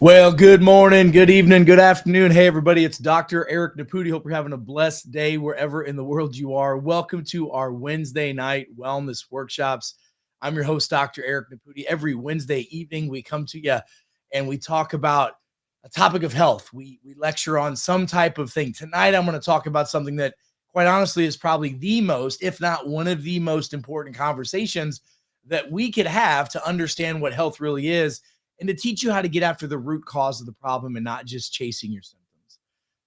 Well, good morning, good evening, good afternoon. Hey, everybody, it's Dr. Eric Naputi. Hope you're having a blessed day wherever in the world you are. Welcome to our Wednesday night wellness workshops. I'm your host, Dr. Eric Naputi. Every Wednesday evening, we come to you and we talk about a topic of health. We lecture on some type of thing. Tonight, I'm going to talk about something that, quite honestly, is probably the most, if not one of the most important conversations that we could have to understand what health really is and to teach you how to get after the root cause of the problem and not just chasing your symptoms.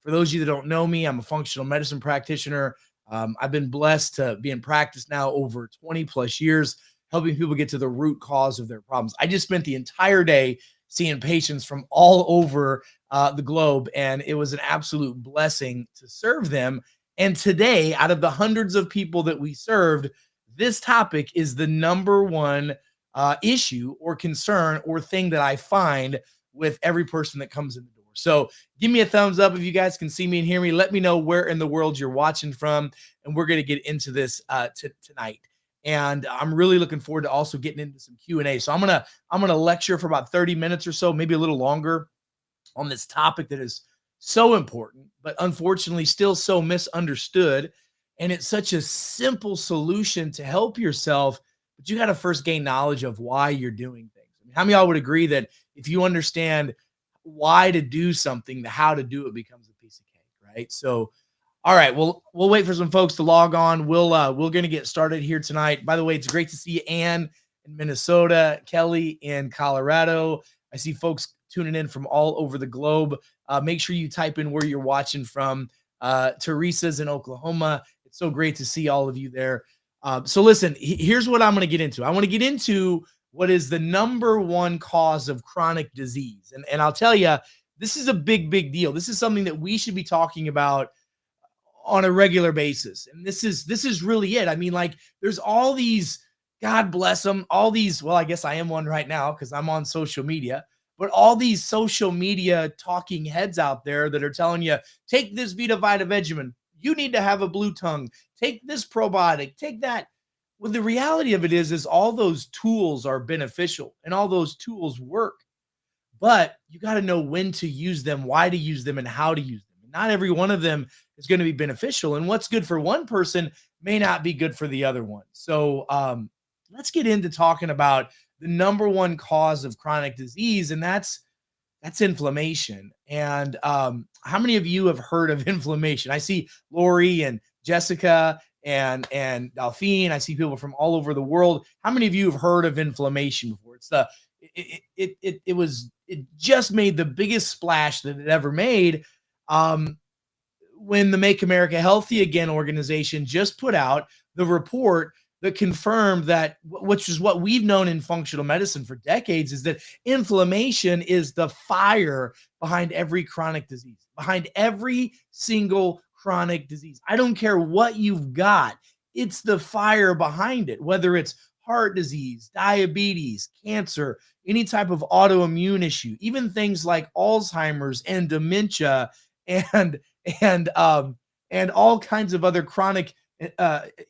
For those of you that don't know me, I'm a functional medicine practitioner. I've been blessed to be in practice now over 20 plus years, helping people get to the root cause of their problems. I just spent the entire day seeing patients from all over the globe, and it was an absolute blessing to serve them. And today, out of the hundreds of people that we served, this topic is the number one issue or concern or thing that I find with every person that comes in the door. So give me a thumbs up if you guys can see me and hear me. Let me know where in the world you're watching from, and we're going to get into this tonight. And I'm really looking forward to also getting into some Q&A. So I'm gonna lecture for about 30 minutes or so, maybe a little longer, on this topic that is so important, but unfortunately still so misunderstood. And it's such a simple solution to help yourself, but you got to first gain knowledge of why you're doing things. I mean, how many of y'all would agree that if you understand why to do something, the how to do it becomes a piece of cake, right? So, all right, we'll wait for some folks to log on. We're gonna get started here tonight. By the way, it's great to see Ann in Minnesota, Kelly in Colorado. I see folks tuning in from all over the globe. Make sure you type in where you're watching from. Teresa's in Oklahoma. It's so great to see all of you there. So listen, here's what I'm going to get into. I want to get into what is the number one cause of chronic disease. And I'll tell you, this is a big, big deal. This is something that we should be talking about on a regular basis. And this is really it. I mean, like, there's all these, God bless them, all these, well, I guess I am one right now because I'm on social media, but all these social media talking heads out there that are telling you, take this Vita Vita Vegemin, you need to have a blue tongue, take this probiotic, take that. Well, the reality of it is all those tools are beneficial and all those tools work, but you got to know when to use them, why to use them, and how to use them. Not every one of them is going to be beneficial, and what's good for one person may not be good for the other one. So let's get into talking about the number one cause of chronic disease, and that's inflammation. And how many of you have heard of inflammation? I see Lori and Jessica and Delphine. I see people from all over the world. How many of you have heard of inflammation before? It just made the biggest splash that it ever made when the Make America Healthy Again organization just put out the report that confirmed that, which is what we've known in functional medicine for decades, is that inflammation is the fire behind every chronic disease, behind every single chronic disease. I don't care what you've got. It's the fire behind it, whether it's heart disease, diabetes, cancer, any type of autoimmune issue, even things like Alzheimer's and dementia and and all kinds of other chronic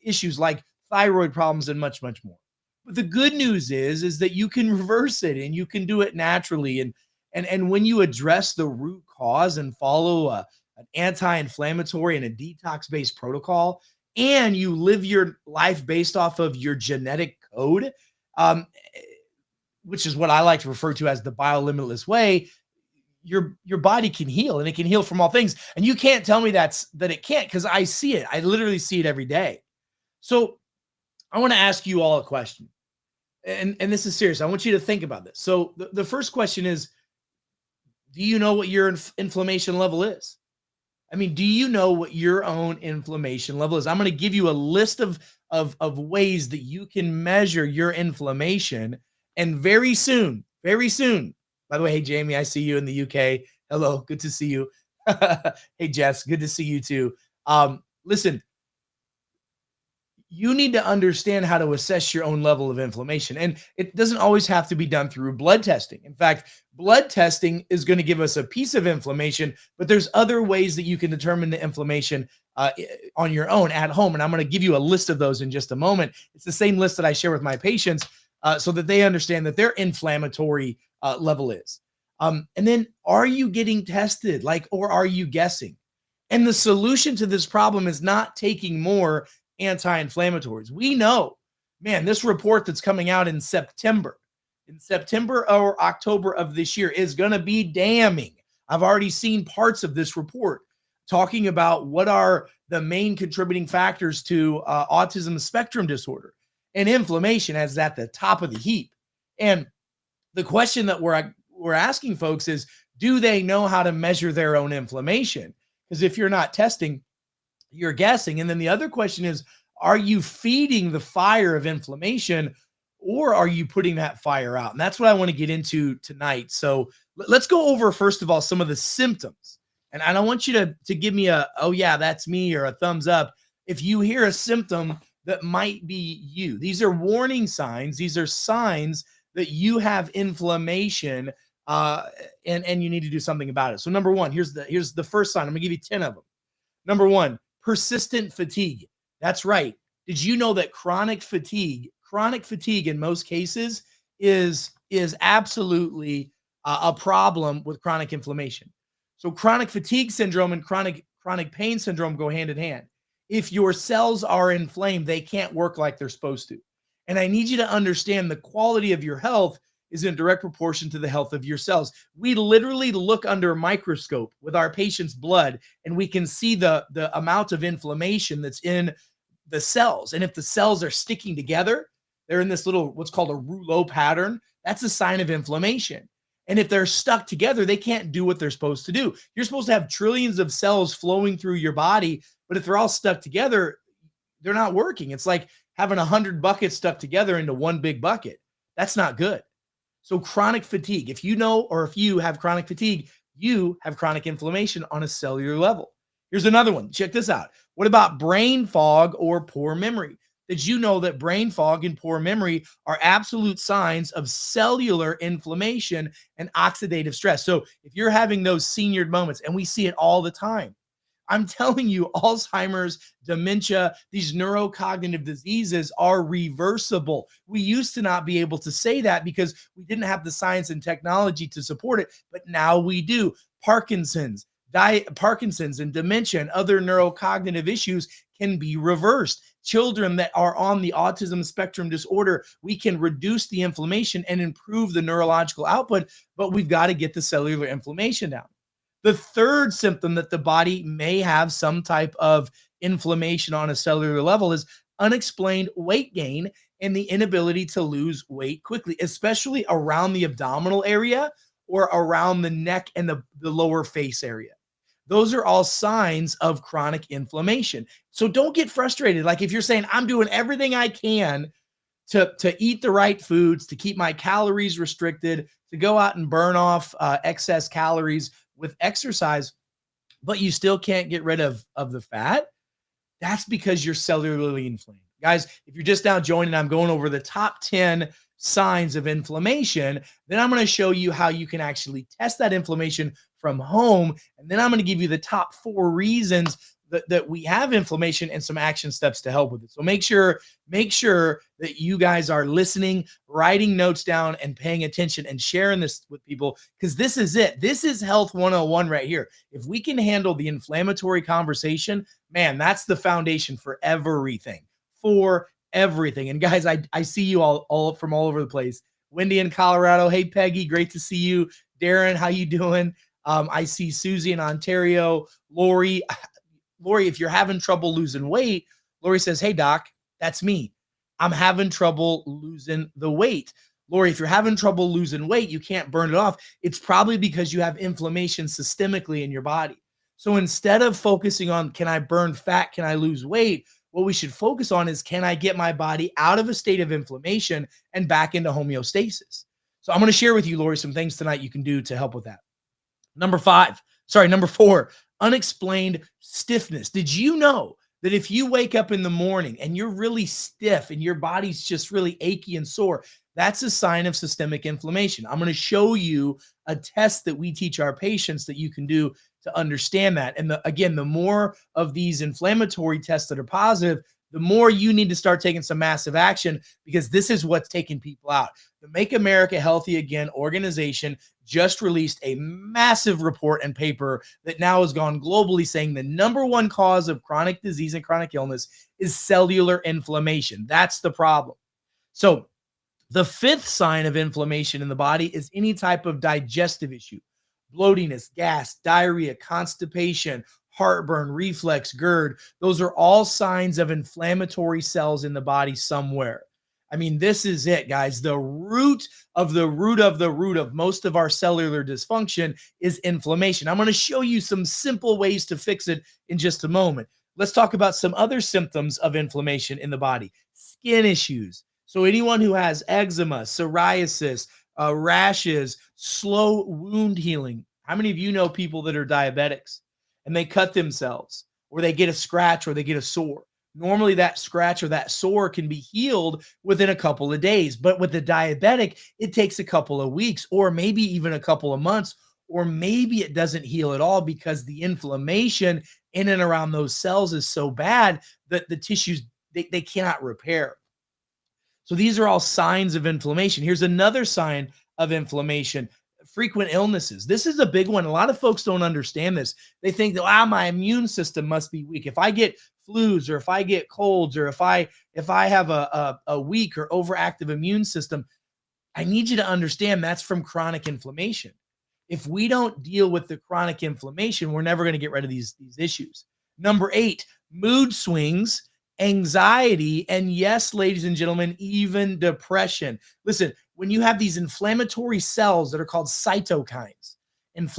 issues like thyroid problems and much, much more. But the good news is that you can reverse it and you can do it naturally. And when you address the root cause and follow an anti-inflammatory and a detox-based protocol, and you live your life based off of your genetic code, which is what I like to refer to as the biolimitless way, your body can heal, and it can heal from all things. And you can't tell me that it can't, because I see it. I literally see it every day. So I want to ask you all a question. And this is serious. I want you to think about this. So the first question is, do you know what your inflammation level is? I mean, do you know what your own inflammation level is? I'm going to give you a list of ways that you can measure your inflammation. And very soon, by the way, hey, Jamie, I see you in the UK. Hello, good to see you. Hey, Jess, good to see you too. Listen, you need to understand how to assess your own level of inflammation. And it doesn't always have to be done through blood testing. In fact, blood testing is going to give us a piece of inflammation, but there's other ways that you can determine the inflammation on your own at home. And I'm going to give you a list of those in just a moment. It's the same list that I share with my patients so that they understand that their inflammatory level is. And then are you getting tested, or are you guessing? And the solution to this problem is not taking more anti-inflammatories. We know, man, this report that's coming out in September or October of this year is going to be damning. I've already seen parts of this report talking about what are the main contributing factors to autism spectrum disorder, and inflammation is at the top of the heap. And the question that we're asking folks is, do they know how to measure their own inflammation? Because if you're not testing, you're guessing. And then the other question is, are you feeding the fire of inflammation, or are you putting that fire out? And that's what I want to get into tonight. So let's go over, first of all, some of the symptoms. And I don't want you to give me a, oh yeah, that's me, or a thumbs up if you hear a symptom that might be you. These are warning signs. These are signs that you have inflammation, and you need to do something about it. So number one, here's the first sign. I'm gonna give you 10 of them. Number one, persistent fatigue. That's right. Did you know that chronic fatigue in most cases is absolutely a problem with chronic inflammation? So chronic fatigue syndrome and chronic pain syndrome go hand in hand. If your cells are inflamed, they can't work like they're supposed to. And I need you to understand the quality of your health is in direct proportion to the health of your cells. We literally look under a microscope with our patient's blood, and we can see the amount of inflammation that's in the cells. And if the cells are sticking together, they're in this little, what's called a rouleau pattern, that's a sign of inflammation. And if they're stuck together, they can't do what they're supposed to do. You're supposed to have trillions of cells flowing through your body, but if they're all stuck together, they're not working. It's like having 100 buckets stuck together into one big bucket. That's not good. So chronic fatigue, if you know, or if you have chronic fatigue, you have chronic inflammation on a cellular level. Here's another one. Check this out. What about brain fog or poor memory? Did you know that brain fog and poor memory are absolute signs of cellular inflammation and oxidative stress? So if you're having those senior moments, and we see it all the time, I'm telling you, Alzheimer's, dementia, these neurocognitive diseases are reversible. We used to not be able to say that because we didn't have the science and technology to support it, but now we do. Parkinson's and dementia and other neurocognitive issues can be reversed. Children that are on the autism spectrum disorder, we can reduce the inflammation and improve the neurological output, but we've got to get the cellular inflammation down. The third symptom that the body may have some type of inflammation on a cellular level is unexplained weight gain and the inability to lose weight quickly, especially around the abdominal area or around the neck and the lower face area. Those are all signs of chronic inflammation. So don't get frustrated. Like if you're saying, I'm doing everything I can to eat the right foods, to keep my calories restricted, to go out and burn off excess calories with exercise, but you still can't get rid of the fat, that's because you're cellularly inflamed. Guys, if you're just now joining, I'm going over the top 10 signs of inflammation. Then I'm going to show you how you can actually test that inflammation from home. And then I'm going to give you the top 4 reasons that we have inflammation and some action steps to help with it. So make sure that you guys are listening, writing notes down, and paying attention and sharing this with people, because this is it. This is Health 101 right here. If we can handle the inflammatory conversation, man, that's the foundation for everything. And guys, I see you all from all over the place. Wendy in Colorado. Hey, Peggy, great to see you. Darren, how you doing? I see Susie in Ontario. Lori, if you're having trouble losing weight, Lori says, hey, doc, that's me. I'm having trouble losing the weight. Lori, if you're having trouble losing weight, you can't burn it off. It's probably because you have inflammation systemically in your body. So instead of focusing on, can I burn fat? Can I lose weight? What we should focus on is, can I get my body out of a state of inflammation and back into homeostasis? So I'm going to share with you, Lori, some things tonight you can do to help with that. Number 4, unexplained stiffness. Did you know that if you wake up in the morning and you're really stiff and your body's just really achy and sore, that's a sign of systemic inflammation. I'm going to show you a test that we teach our patients that you can do to understand that. And again, the more of these inflammatory tests that are positive, the more you need to start taking some massive action, because this is what's taking people out. The Make America Healthy Again organization just released a massive report and paper that now has gone globally, saying the number one cause of chronic disease and chronic illness is cellular inflammation. That's the problem. So the fifth sign of inflammation in the body is any type of digestive issue: bloatiness, gas, diarrhea, constipation, heartburn, reflux, GERD. Those are all signs of inflammatory cells in the body somewhere. I mean, this is it, guys. The root of the root of the root of most of our cellular dysfunction is inflammation. I'm going to show you some simple ways to fix it in just a moment. Let's talk about some other symptoms of inflammation in the body. Skin issues. So anyone who has eczema, psoriasis, rashes, slow wound healing. How many of you know people that are diabetics and they cut themselves, or they get a scratch, or they get a sore? Normally that scratch or that sore can be healed within a couple of days. But with the diabetic, it takes a couple of weeks, or maybe even a couple of months, or maybe it doesn't heal at all because the inflammation in and around those cells is so bad that the tissues, they cannot repair. So these are all signs of inflammation. Here's another sign of inflammation: frequent illnesses. This is a big one. A lot of folks don't understand this. They think that, my immune system must be weak. If I get flus, or if I get colds, or if I have a weak or overactive immune system, I need you to understand that's from chronic inflammation. If we don't deal with the chronic inflammation, we're never going to get rid of these issues. Number 8, mood swings, anxiety, and yes, ladies and gentlemen, even depression. Listen, when you have these inflammatory cells that are called cytokines, if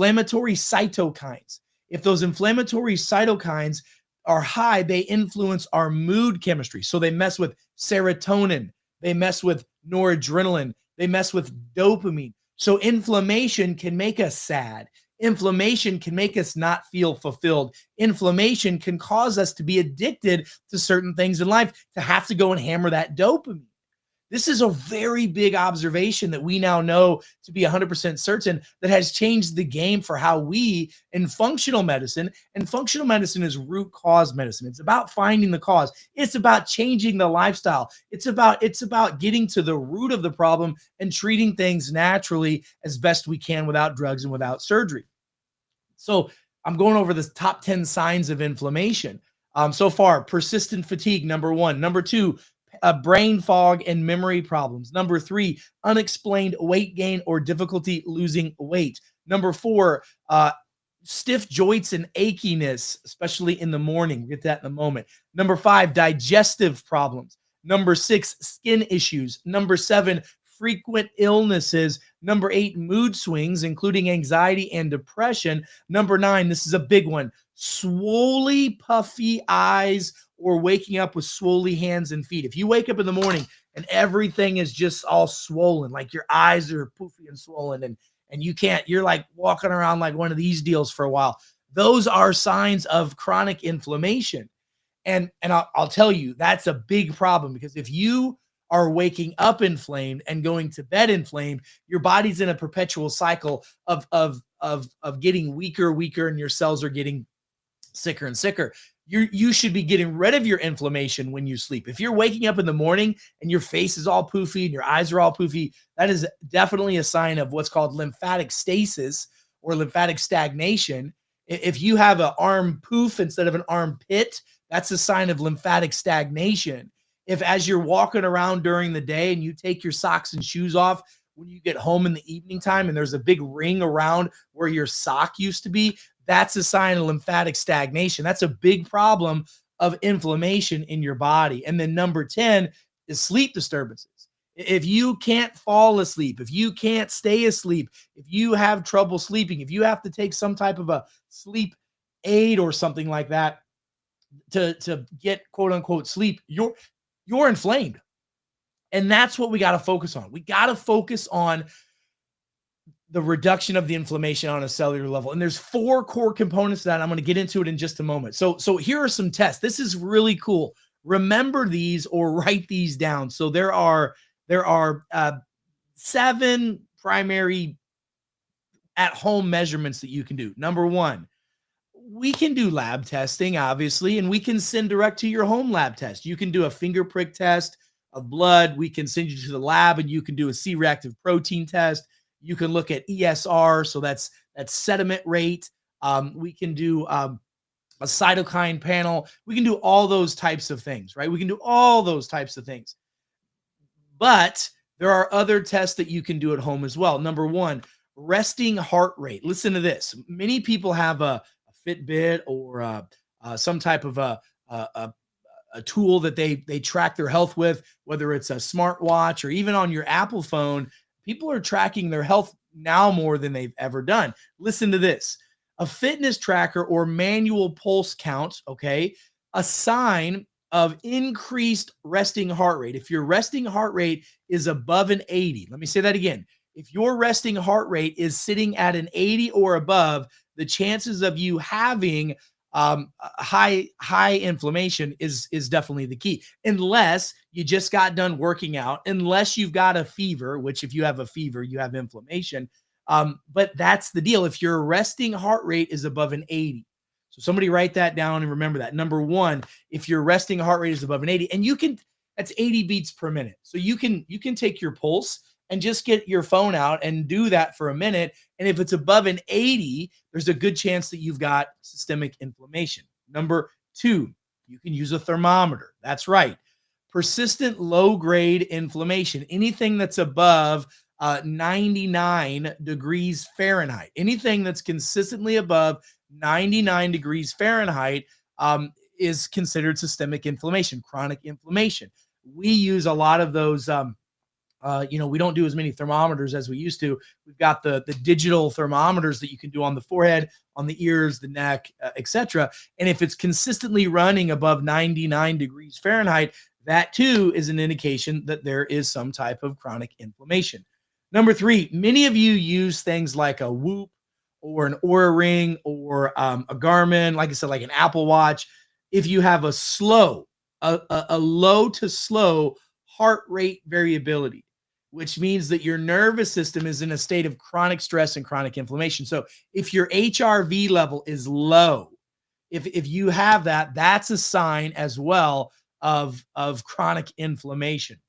those inflammatory cytokines are high, they influence our mood chemistry. So they mess with serotonin, they mess with noradrenaline, they mess with dopamine. So inflammation can make us sad. Inflammation can make us not feel fulfilled. Inflammation can cause us to be addicted to certain things in life, to have to go and hammer that dopamine. This is a very big observation that we now know to be 100% certain, that has changed the game for how we in functional medicine, and functional medicine is root cause medicine. It's about finding the cause. It's about changing the lifestyle. It's about getting to the root of the problem and treating things naturally as best we can without drugs and without surgery. So I'm going over the top 10 signs of inflammation. So far, persistent fatigue, number 1. Number 2, brain fog and memory problems. Number 3, unexplained weight gain or difficulty losing weight. Number 4, stiff joints and achiness, especially in the morning. We'll get that in a moment. Number 5, digestive problems. Number 6, skin issues. Number 7, frequent illnesses. Number 8, mood swings, including anxiety and depression. Number 9, this is a big one: swolly, puffy eyes, or waking up with swollen hands and feet. If you wake up in the morning and everything is just all swollen, like your eyes are poofy and swollen, and you're like walking around like one of these deals for a while, those are signs of chronic inflammation. And I'll tell you, that's a big problem, because if you are waking up inflamed and going to bed inflamed, your body's in a perpetual cycle of getting weaker, and your cells are getting sicker and sicker. You should be getting rid of your inflammation when you sleep. If you're waking up in the morning and your face is all poofy and your eyes are all poofy, that is definitely a sign of what's called lymphatic stasis or lymphatic stagnation. If you have an arm poof instead of an armpit, that's a sign of lymphatic stagnation. If, as you're walking around during the day and you take your socks and shoes off, when you get home in the evening time and there's a big ring around where your sock used to be, that's a sign of lymphatic stagnation. That's a big problem of inflammation in your body. And then number 10 is sleep disturbances. If you can't fall asleep, if you can't stay asleep, if you have trouble sleeping, if you have to take some type of a sleep aid or something like that to get quote unquote sleep, you're inflamed. And that's what we got to focus on. We got to focus on the reduction of the inflammation on a cellular level. And there's 4 core components to that. I'm going to get into it in just a moment. So here are some tests. This is really cool. Remember these or write these down. So there are 7 primary at-home measurements that you can do. Number 1, we can do lab testing, obviously, and we can send direct to your home lab test. You can do a finger prick test of blood. We can send you to the lab and you can do a C-reactive protein test. You can look at ESR, so that's sediment rate. We can do a cytokine panel. We can do all those types of things, right? We can do all those types of things. But there are other tests that you can do at home as well. Number 1, resting heart rate. Listen to this. Many people have a Fitbit or some type of a tool that they track their health with, whether it's a smartwatch or even on your Apple phone. People are tracking their health now more than they've ever done. Listen to this. A fitness tracker or manual pulse count, okay, a sign of increased resting heart rate. If your resting heart rate is above an 80, let me say that again. If your resting heart rate is sitting at an 80 or above, the chances of you having high inflammation is definitely the key. Unless you just got done working out, unless you've got a fever, which if you have a fever, you have inflammation. But that's the deal. If your resting heart rate is above an 80, so somebody write that down and remember that. Number 1, if your resting heart rate is above an 80, and that's 80 beats per minute. So you can take your pulse and just get your phone out and do that for a minute. And if it's above an 80, there's a good chance that you've got systemic inflammation. Number 2, you can use a thermometer. That's right. Persistent low-grade inflammation, anything that's above 99 degrees Fahrenheit, anything that's consistently above 99 degrees Fahrenheit is considered systemic inflammation, chronic inflammation. We use a lot of those we don't do as many thermometers as we used to. We've got the digital thermometers that you can do on the forehead, on the ears, the neck, etc. And if it's consistently running above 99 degrees Fahrenheit, that too is an indication that there is some type of chronic inflammation. Number 3, many of you use things like a Whoop or an Oura Ring or a Garmin, like I said, like an Apple Watch. If you have a low to slow heart rate variability, which means that your nervous system is in a state of chronic stress and chronic inflammation. So if your HRV level is low, if you have that, that's a sign as well of chronic inflammation.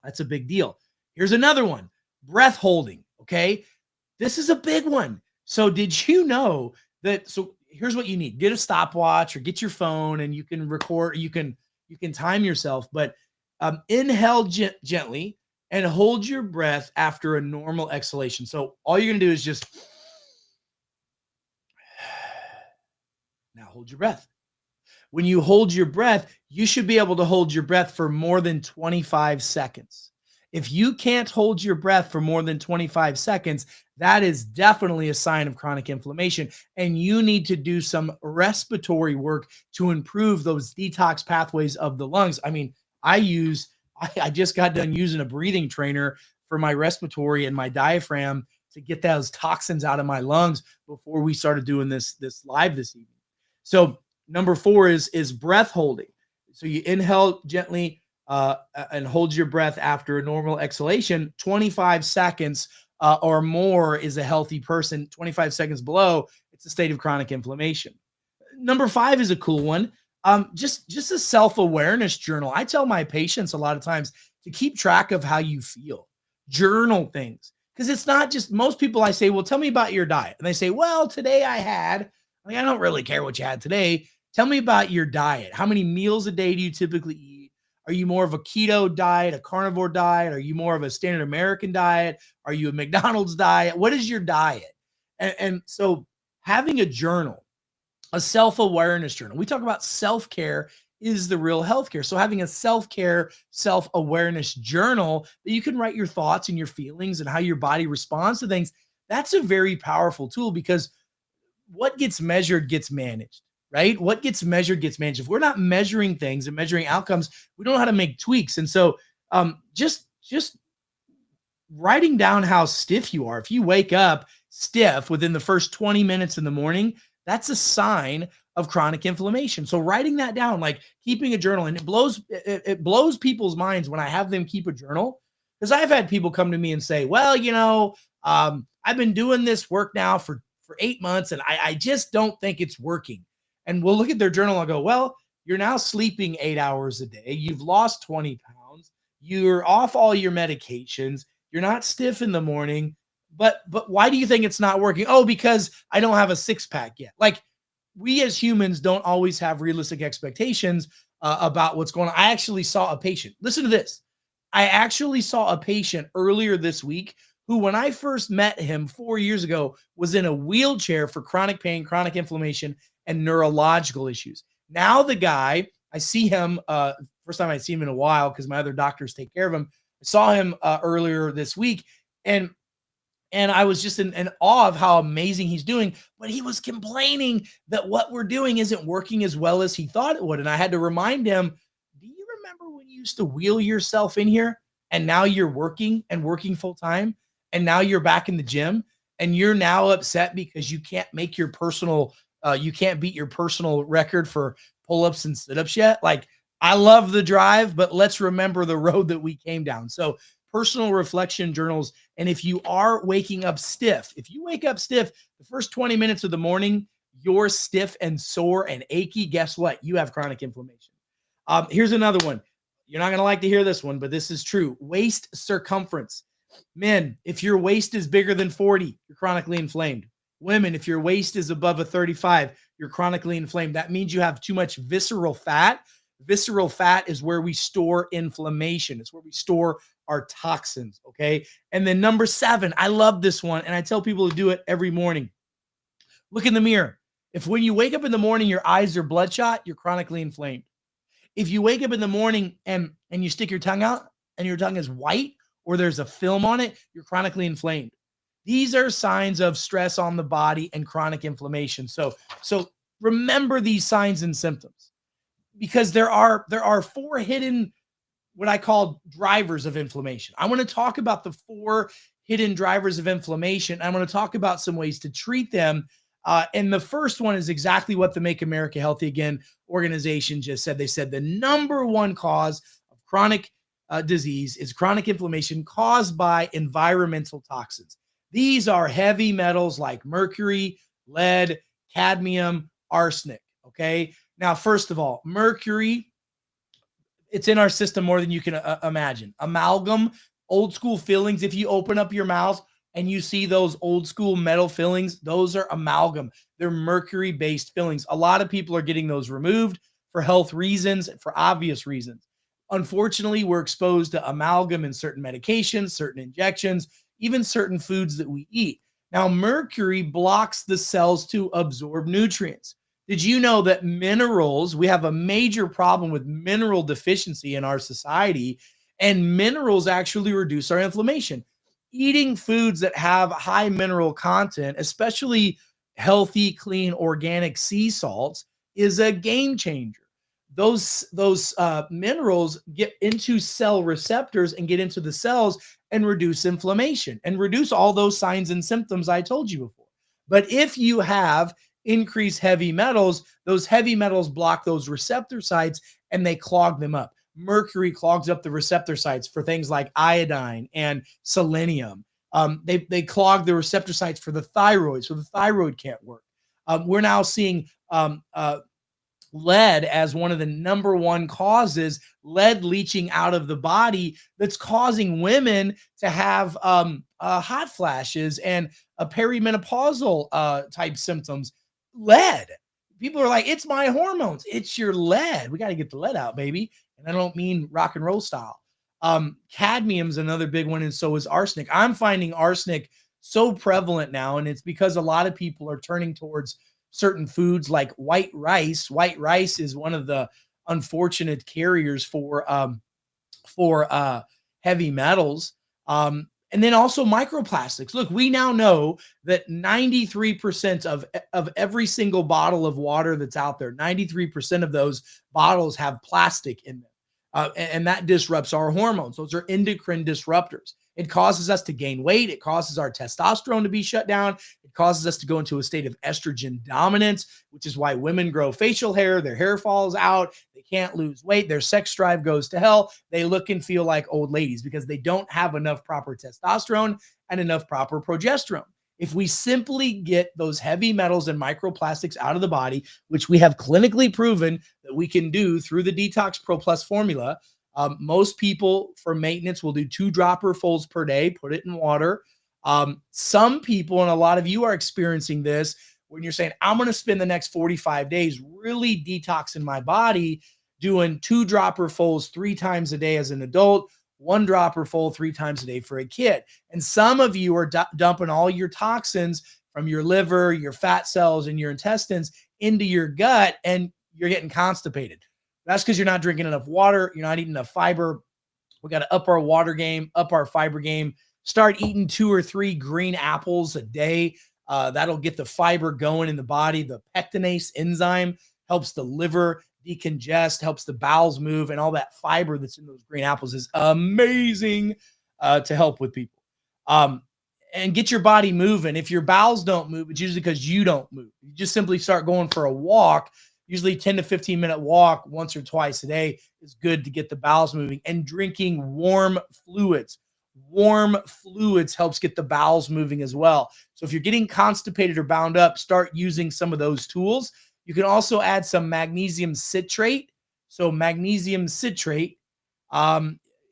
That's a big deal. Here's another one, breath holding, okay? This is a big one. So did you know that, so here's what you need. Get a stopwatch or get your phone and you can record, you can time yourself, but inhale gently and hold your breath after a normal exhalation. So all you're going to do is just now hold your breath. When you hold your breath, you should be able to hold your breath for more than 25 seconds. If you can't hold your breath for more than 25 seconds, that is definitely a sign of chronic inflammation. And you need to do some respiratory work to improve those detox pathways of the lungs. I mean, I just got done using a breathing trainer for my respiratory and my diaphragm to get those toxins out of my lungs before we started doing this live this evening. So number 4 is breath holding. So you inhale gently and hold your breath after a normal exhalation. 25 seconds or more is a healthy person. 25 seconds below, it's a state of chronic inflammation. Number 5 is a cool one. Just a self-awareness journal. I tell my patients a lot of times to keep track of how you feel. Journal things. Because it's not just, most people I say, well, tell me about your diet. And they say, well, today I don't really care what you had today. Tell me about your diet. How many meals a day do you typically eat? Are you more of a keto diet, a carnivore diet? Are you more of a standard American diet? Are you a McDonald's diet? What is your diet? And so having a journal, a self-awareness journal. We talk about self-care is the real healthcare. So having a self-care, self-awareness journal that you can write your thoughts and your feelings and how your body responds to things, that's a very powerful tool because what gets measured gets managed, right? What gets measured gets managed. If we're not measuring things and measuring outcomes, we don't know how to make tweaks. And so just writing down how stiff you are. If you wake up stiff within the first 20 minutes in the morning, that's a sign of chronic inflammation. So writing that down, like keeping a journal, and it blows people's minds when I have them keep a journal, because I've had people come to me and say, well, I've been doing this work now for 8 months, and I just don't think it's working. And we'll look at their journal and I'll go, well, you're now sleeping 8 hours a day. You've lost 20 pounds. You're off all your medications. You're not stiff in the morning. But why do you think it's not working? Oh, because I don't have a six pack yet. Like, we as humans don't always have realistic expectations about what's going on. I actually saw a patient. Listen to this. I actually saw a patient earlier this week who, when I first met him 4 years ago, was in a wheelchair for chronic pain, chronic inflammation, and neurological issues. Now the guy, I see him, first time I see him in a while because my other doctors take care of him. I saw him earlier this week, and I was just in awe of how amazing he's doing. But he was complaining that what we're doing isn't working as well as he thought it would. And I had to remind him, do you remember when you used to wheel yourself in here and now you're working and working full time? And now you're back in the gym and you're now upset because you can't make your personal, you can't beat your personal record for pull-ups and sit-ups yet. Like, I love the drive, but let's remember the road that we came down. So personal reflection journals. And if you are waking up stiff, if you wake up stiff, the first 20 minutes of the morning, you're stiff and sore and achy, guess what? You have chronic inflammation. Here's another one. You're not going to like to hear this one, but this is true. Waist circumference. Men, if your waist is bigger than 40, you're chronically inflamed. Women, if your waist is above a 35, you're chronically inflamed. That means you have too much visceral fat. Visceral fat is where we store inflammation. It's where we store our toxins, okay? And then number 7, I love this one, and I tell people to do it every morning. Look in the mirror. If when you wake up in the morning, your eyes are bloodshot, you're chronically inflamed. If you wake up in the morning and you stick your tongue out and your tongue is white or there's a film on it, you're chronically inflamed. These are signs of stress on the body and chronic inflammation. So remember these signs and symptoms, because there are 4 hidden, what I call drivers of inflammation. I want to talk about the 4 hidden drivers of inflammation. I'm going to talk about some ways to treat them. And the first one is exactly what the Make America Healthy Again organization just said. They said the number one cause of chronic disease is chronic inflammation caused by environmental toxins. These are heavy metals like mercury, lead, cadmium, arsenic. Okay. Now, first of all, mercury, it's in our system more than you can imagine. Amalgam, old school fillings. If you open up your mouth and you see those old school metal fillings, those are amalgam. They're mercury based fillings. A lot of people are getting those removed for health reasons, for obvious reasons. Unfortunately, we're exposed to amalgam in certain medications, certain injections, even certain foods that we eat. Now, mercury blocks the cells to absorb nutrients. Did you know that minerals, we have a major problem with mineral deficiency in our society, and minerals actually reduce our inflammation? Eating foods that have high mineral content, especially healthy, clean, organic sea salts, is a game changer. Those minerals get into cell receptors and get into the cells and reduce inflammation and reduce all those signs and symptoms I told you before. But if you have increased heavy metals, those heavy metals block those receptor sites and they clog them up. Mercury clogs up the receptor sites for things like iodine and selenium. They clog the receptor sites for the thyroid, so the thyroid can't work. We're now seeing lead as one of the number one causes, lead leaching out of the body, that's causing women to have hot flashes and perimenopausal type symptoms. Lead. People are like, it's my hormones. It's your lead. We got to get the lead out, baby. And I don't mean rock and roll style. Cadmium is another big one, and so is arsenic. I'm finding arsenic so prevalent now, and it's because a lot of people are turning towards certain foods like white rice. White rice is one of the unfortunate carriers for heavy metals. And then also microplastics. Look, we now know that 93% of every single bottle of water that's out there, 93% of those bottles have plastic in them. And that disrupts our hormones. Those are endocrine disruptors. It causes us to gain weight. It causes our testosterone to be shut down. It causes us to go into a state of estrogen dominance, which is why women grow facial hair. Their hair falls out. They can't lose weight. Their sex drive goes to hell. They look and feel like old ladies because they don't have enough proper testosterone and enough proper progesterone. If we simply get those heavy metals and microplastics out of the body, which we have clinically proven that we can do through the Detox Pro Plus formula, most people for maintenance will do 2 dropper folds per day, put it in water. Some people, and a lot of you are experiencing this, when you're saying, I'm going to spend the next 45 days really detoxing my body, doing 2 dropper folds 3 times a day as an adult, 1 dropper fold 3 times a day for a kid. And some of you are dumping all your toxins from your liver, your fat cells, and your intestines into your gut, and you're getting constipated. That's because you're not drinking enough water. You're not eating enough fiber. We got to up our water game, up our fiber game. Start eating 2 or 3 green apples a day. That'll get the fiber going in the body. The pectinase enzyme helps the liver decongest, helps the bowels move, and all that fiber that's in those green apples is amazing to help with people. And get your body moving. If your bowels don't move, it's usually because you don't move. You just simply start going for a walk. Usually 10 to 15-minute walk once or twice a day is good to get the bowels moving. And drinking warm fluids. Warm fluids helps get the bowels moving as well. So if you're getting constipated or bound up, start using some of those tools. You can also add some magnesium citrate. So magnesium citrate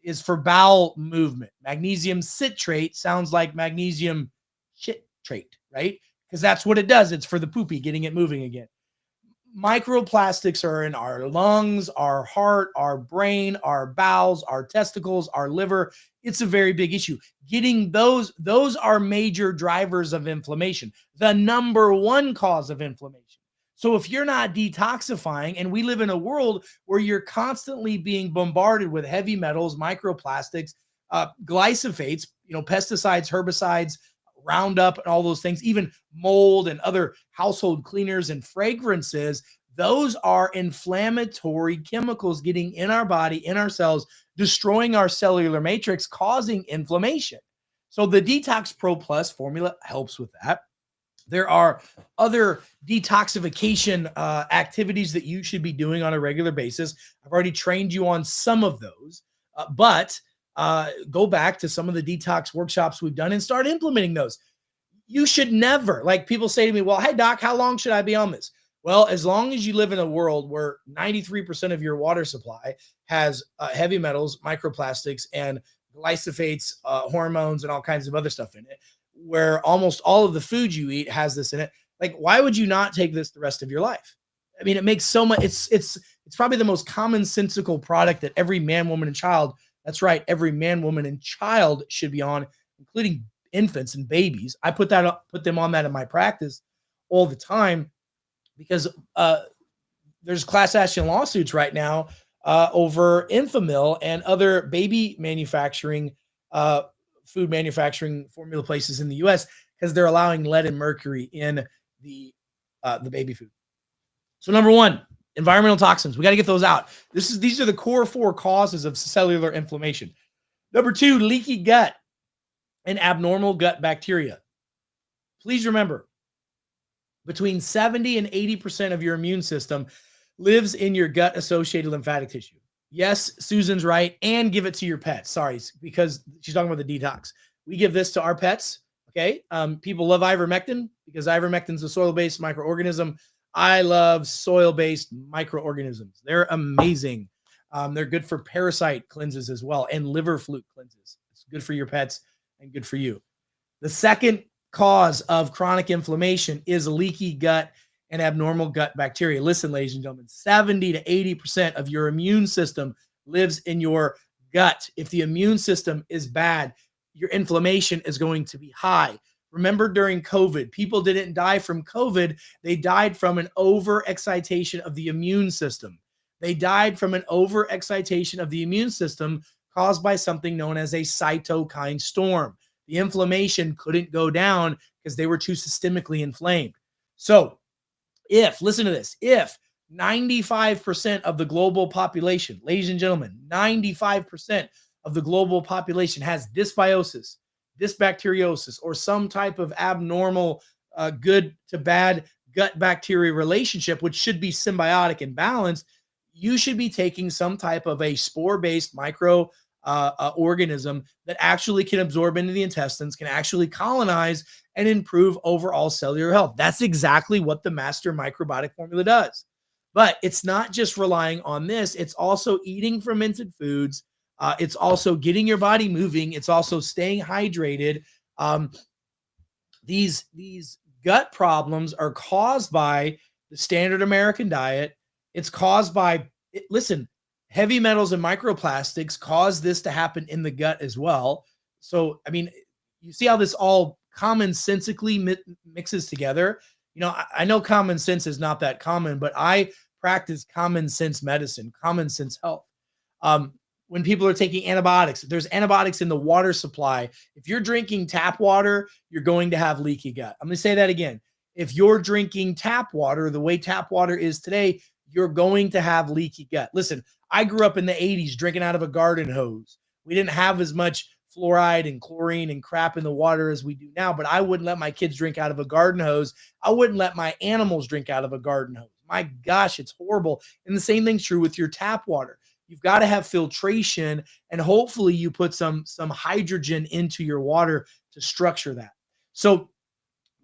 is for bowel movement. Magnesium citrate sounds like magnesium citrate, right? Because that's what it does. It's for the poopy, getting it moving again. Microplastics are in our lungs, our heart, our brain, our bowels, our testicles, our liver. It's a very big issue. Getting those are major drivers of inflammation, the number 1 cause of inflammation. So if you're not detoxifying, and we live in a world where you're constantly being bombarded with heavy metals, microplastics, glyphosates, pesticides, herbicides, Roundup, and all those things, even mold and other household cleaners and fragrances, those are inflammatory chemicals getting in our body, in our cells, destroying our cellular matrix, causing inflammation. So the Detox Pro Plus formula helps with that. There are other detoxification activities that you should be doing on a regular basis. I've already trained you on some of those, but go back to some of the detox workshops we've done and start implementing those. You should never, like people say to me, well, hey, doc, how long should I be on this? Well, as long as you live in a world where 93% of your water supply has heavy metals, microplastics, and glyphosates, hormones, and all kinds of other stuff in it, where almost all of the food you eat has this in it. Like, why would you not take this the rest of your life? I mean, it makes so much, it's probably the most commonsensical product that every man, woman, and child, that's right, every man, woman, and child should be on, including infants and babies. I put them on that in my practice all the time because there's class action lawsuits right now over Enfamil and other baby manufacturing food manufacturing formula places in the US because they're allowing lead and mercury in the baby food. So number 1, environmental toxins. We got to get those out. These are the core 4 causes of cellular inflammation. Number 2, leaky gut and abnormal gut bacteria. Please remember, between 70 and 80% of your immune system lives in your gut-associated lymphatic tissue. Yes, Susan's right. And give it to your pets. Sorry, because she's talking about the detox. We give this to our pets. Okay. People love ivermectin because ivermectin is a soil-based microorganism. I love soil-based microorganisms. They're amazing. They're good for parasite cleanses as well and liver fluke cleanses. It's good for your pets and good for you. The second cause of chronic inflammation is leaky gut and abnormal gut bacteria. Listen, ladies and gentlemen, 70 to 80% of your immune system lives in your gut. If the immune system is bad, your inflammation is going to be high. Remember during COVID, people didn't die from COVID. They died from an overexcitation of the immune system. They died from an overexcitation of the immune system caused by something known as a cytokine storm. The inflammation couldn't go down because they were too systemically inflamed. So listen to this, if 95% of the global population, ladies and gentlemen, 95% of the global population has dysbiosis, dysbacteriosis, or some type of abnormal good to bad gut bacteria relationship, which should be symbiotic and balanced, you should be taking some type of a spore based micro organism that actually can absorb into the intestines, can actually colonize and improve overall cellular health. That's exactly what the Master Microbiotic Formula does. But it's not just relying on this, it's also eating fermented foods. It's also getting your body moving. It's also staying hydrated. Um, these gut problems are caused by the standard American diet. It's caused by, listen, heavy metals and microplastics cause this to happen in the gut as well. So, I mean, you see how this all commonsensically mixes together. You know, I know common sense is not that common, but I practice common sense medicine, common sense health. Um, when people are taking antibiotics, there's antibiotics in the water supply. If you're drinking tap water, you're going to have leaky gut. I'm going to say that again. If you're drinking tap water, the way tap water is today, you're going to have leaky gut. Listen, I grew up in the 80s drinking out of a garden hose. We didn't have as much fluoride and chlorine and crap in the water as we do now, but I wouldn't let my kids drink out of a garden hose. I wouldn't let my animals drink out of a garden hose. My gosh, it's horrible. And the same thing's true with your tap water. You've got to have filtration, and hopefully you put some hydrogen into your water to structure that. So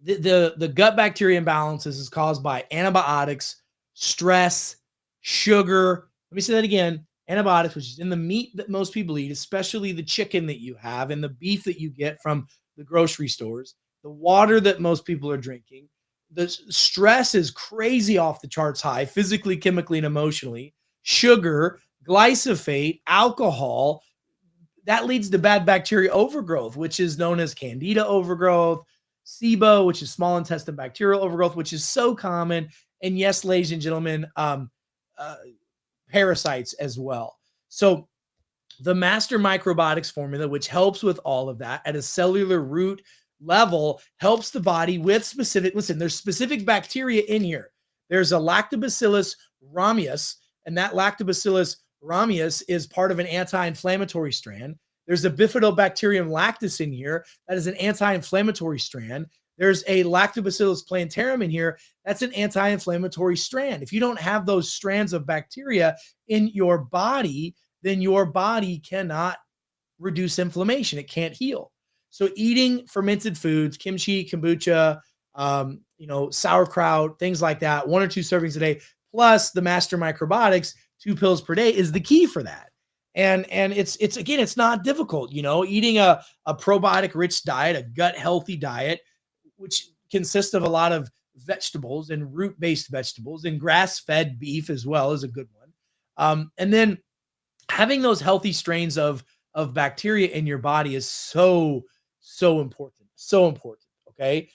the gut bacteria imbalances is caused by antibiotics, stress, sugar. Let me say that again. Antibiotics, which is in the meat that most people eat, especially the chicken that you have and the beef that you get from the grocery stores, the water that most people are drinking. The stress is crazy off the charts high, physically, chemically, and emotionally. Sugar, glyphosate, alcohol, that leads to bad bacteria overgrowth, which is known as candida overgrowth, SIBO, which is small intestine bacterial overgrowth, which is so common. And yes, ladies and gentlemen, parasites as well. So the Master Microbiotics Formula, which helps with all of that at a cellular root level, helps the body with specific, listen, there's specific bacteria in here. There's a Lactobacillus rhamnosus, and that Lactobacillus rhamnosus is part of an anti-inflammatory strand. There's a Bifidobacterium lactis in here. That is an anti-inflammatory strand. There's a Lactobacillus plantarum in here. That's an anti-inflammatory strand. If you don't have those strands of bacteria in your body, then your body cannot reduce inflammation. It can't heal. So eating fermented foods, kimchi, kombucha, sauerkraut, things like that, 1 or 2 servings a day, plus the Master Microbiotics, 2 pills per day is the key for that. And it's again, it's not difficult, eating a probiotic rich diet, a gut healthy diet, which consists of a lot of vegetables and root based vegetables, and grass fed beef as well is a good one. And then having those healthy strains of bacteria in your body is so important. So important. Okay.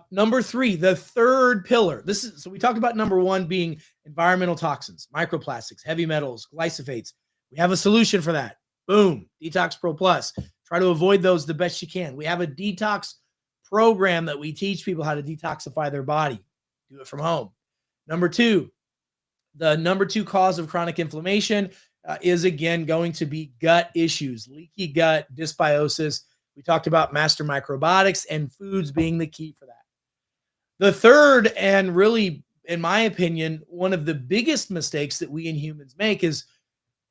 Number 3, the third pillar. So we talked about number 1 being environmental toxins, microplastics, heavy metals, glyphosates. We have a solution for that. Boom. Detox Pro Plus. Try to avoid those the best you can. We have a detox program that we teach people how to detoxify their body. Do it from home. Number 2, the number 2 cause of chronic inflammation is again going to be gut issues, leaky gut, dysbiosis. We talked about Master Microbiotics and foods being the key for that. The third, and really, in my opinion, one of the biggest mistakes that we in humans make is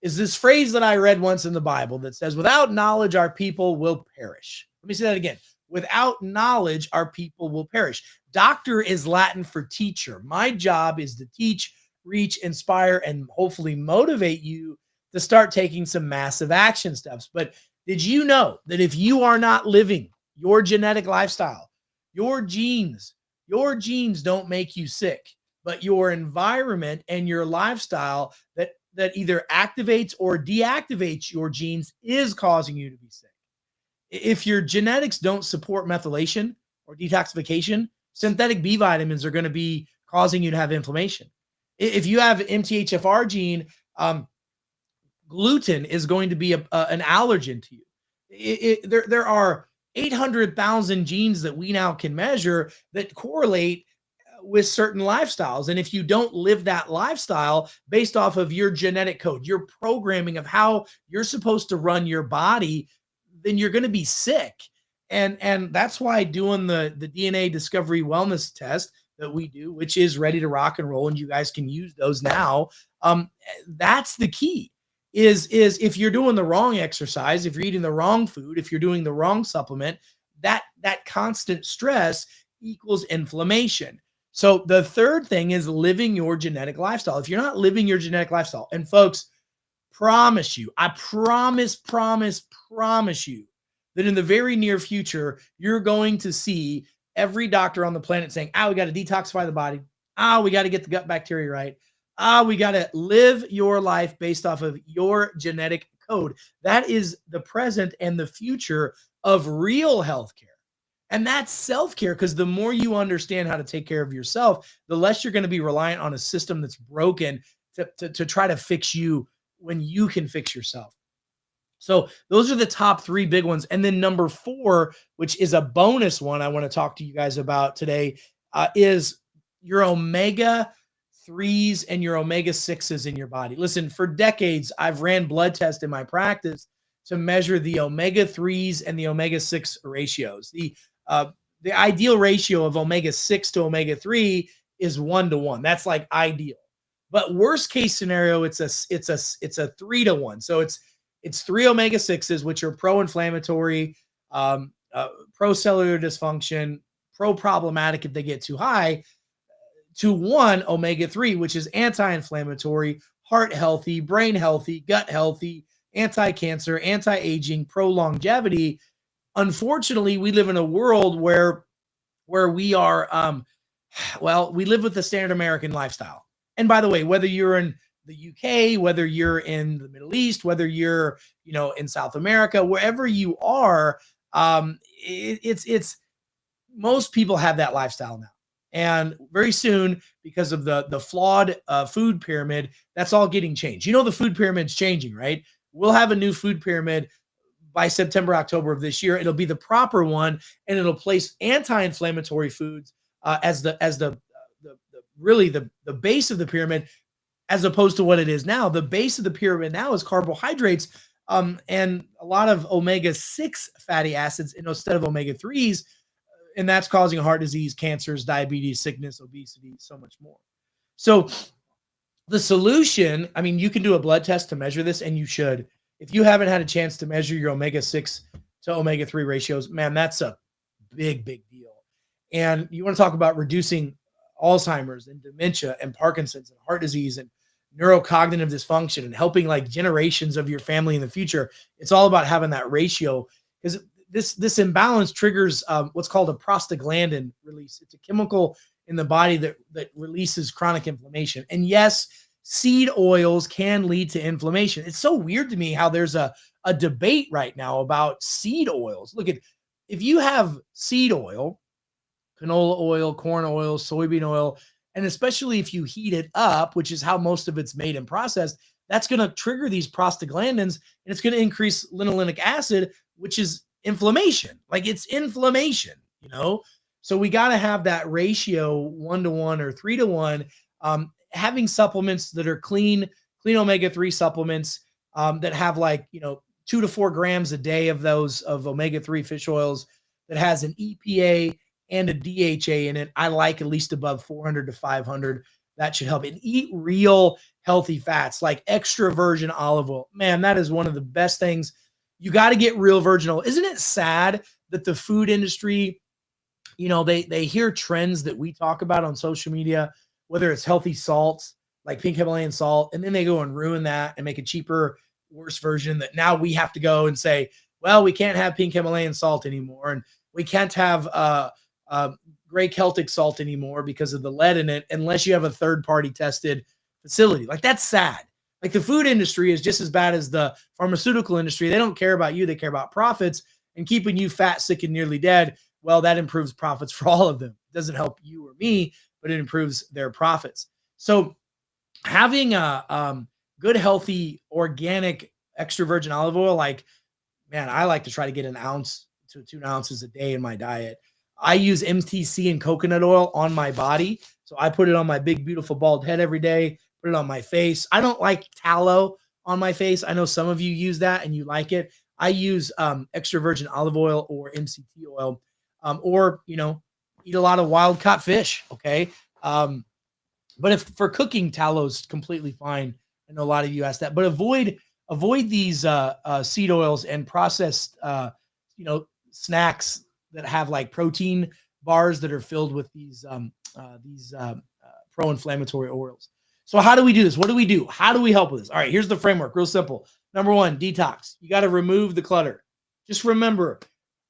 this phrase that I read once in the Bible that says, without knowledge, our people will perish. Let me say that again. Without knowledge, our people will perish. Doctor is Latin for teacher. My job is to teach, reach, inspire, and hopefully motivate you to start taking some massive action steps. But did you know that if you are not living your genetic lifestyle, your genes don't make you sick, but your environment and your lifestyle that either activates or deactivates your genes is causing you to be sick. If your genetics don't support methylation or detoxification, synthetic B vitamins are going to be causing you to have inflammation. If you have MTHFR gene, gluten is going to be an allergen to you. There are 800,000 genes that we now can measure that correlate with certain lifestyles. And if you don't live that lifestyle based off of your genetic code, your programming of how you're supposed to run your body, then you're going to be sick. And that's why doing the DNA discovery wellness test that we do, which is ready to rock and roll, and you guys can use those now. That's the key. Is if you're doing the wrong exercise, if you're eating the wrong food, if you're doing the wrong supplement, that constant stress equals inflammation. So the third thing is living your genetic lifestyle. If you're not living your genetic lifestyle, and folks, I promise you that in the very near future, you're going to see every doctor on the planet saying, we got to detoxify the body. We got to get the gut bacteria right. We got to live your life based off of your genetic code. That is the present and the future of real healthcare. And that's self-care, because the more you understand how to take care of yourself, the less you're going to be reliant on a system that's broken to try to fix you when you can fix yourself. So those are the top three big ones. And then number 4, which is a bonus one I want to talk to you guys about today, is your omega 3s and your omega 6s in your body. Listen, for decades, I've ran blood tests in my practice to measure the omega 3s and the omega 6 ratios. The ideal ratio of omega 6 to omega 3 is 1-to-1. That's like ideal. But worst case scenario, it's a 3-to-1. So it's 3 omega 6s, which are pro-inflammatory, pro-cellular dysfunction, pro-problematic if they get too high, to 1 omega 3, which is anti-inflammatory, heart healthy, brain healthy, gut healthy, anti-cancer, anti-aging, pro-longevity. Unfortunately, we live in a world where we are, we live with the standard American lifestyle. And by the way, whether you're in the UK, whether you're in the Middle East, whether you're, in South America, wherever you are, it's most people have that lifestyle now. And very soon, because of the flawed food pyramid, that's all getting changed. The food pyramid's changing, right? We'll have a new food pyramid by September, October of this year. It'll be the proper one, and it'll place anti-inflammatory foods as the really the base of the pyramid, as opposed to what it is now. The base of the pyramid now is carbohydrates, and a lot of omega 6 fatty acids instead of omega 3s, and that's causing heart disease, cancers, diabetes, sickness, obesity, so much more. So the solution, you can do a blood test to measure this, and you should. If you haven't had a chance to measure your omega 6 to omega 3 ratios, man, that's a big deal. And you want to talk about reducing Alzheimer's and dementia and Parkinson's and heart disease and neurocognitive dysfunction and helping like generations of your family in the future. It's all about having that ratio, because this imbalance triggers what's called a prostaglandin release. It's a chemical in the body that releases chronic inflammation. And yes, seed oils can lead to inflammation. It's so weird to me how there's a debate right now about seed oils. Look, if you have seed oil, canola oil, corn oil, soybean oil, and especially if you heat it up, which is how most of it's made and processed, that's going to trigger these prostaglandins, and it's going to increase linolenic acid, which is inflammation. Like, it's inflammation, So we got to have that ratio 1-to-1 or 3-to-1. Having supplements that are clean omega 3 supplements that have 2 to 4 grams a day of those of omega 3 fish oils, that has an EPA and a DHA in it. I like at least above 400 to 500. That should help. And eat real healthy fats like extra virgin olive oil. Man, that is one of the best things. You got to get real virgin oil. Isn't it sad that the food industry, they hear trends that we talk about on social media, whether it's healthy salts like pink Himalayan salt, and then they go and ruin that and make a cheaper, worse version that now we have to go and say, well, we can't have pink Himalayan salt anymore, and we can't have gray Celtic salt anymore because of the lead in it, unless you have a third-party tested facility. Like, that's sad. Like, the food industry is just as bad as the pharmaceutical industry. They don't care about you. They care about profits and keeping you fat, sick, and nearly dead. Well, that improves profits for all of them. It doesn't help you or me, but it improves their profits. So having a good, healthy, organic, extra virgin olive oil, I like to try to get 1 ounce to 2 ounces a day in my diet. I use MTC and coconut oil on my body. So I put it on my big, beautiful bald head every day, put it on my face. I don't like tallow on my face. I know some of you use that and you like it. I use extra virgin olive oil or MCT oil, or, eat a lot of wild caught fish. Okay. But if for cooking, tallow's completely fine. I know a lot of you asked that, but avoid these seed oils and processed, snacks that have like protein bars that are filled with these pro-inflammatory oils. So how do we do this? What do we do? How do we help with this? All right, here's the framework, real simple. Number one, detox. You got to remove the clutter. Just remember,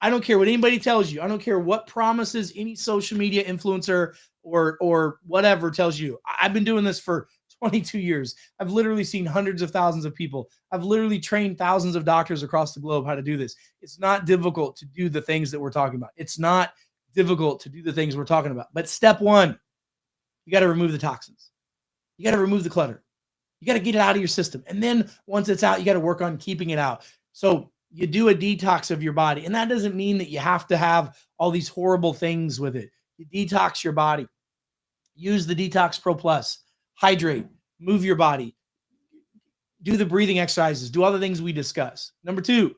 I don't care what anybody tells you. I don't care what promises any social media influencer or whatever tells you. I've been doing this for 22 years. I've literally seen hundreds of thousands of people. I've literally trained thousands of doctors across the globe how to do this. It's not difficult to do the things that we're talking about. It's not difficult to do the things we're talking about. But step one, you got to remove the toxins. You got to remove the clutter. You got to get it out of your system. And then once it's out, you got to work on keeping it out. So you do a detox of your body. And that doesn't mean that you have to have all these horrible things with it. You detox your body. Use the Detox Pro Plus. Hydrate. Move your body. Do the breathing exercises. Do all the things we discuss. Number two,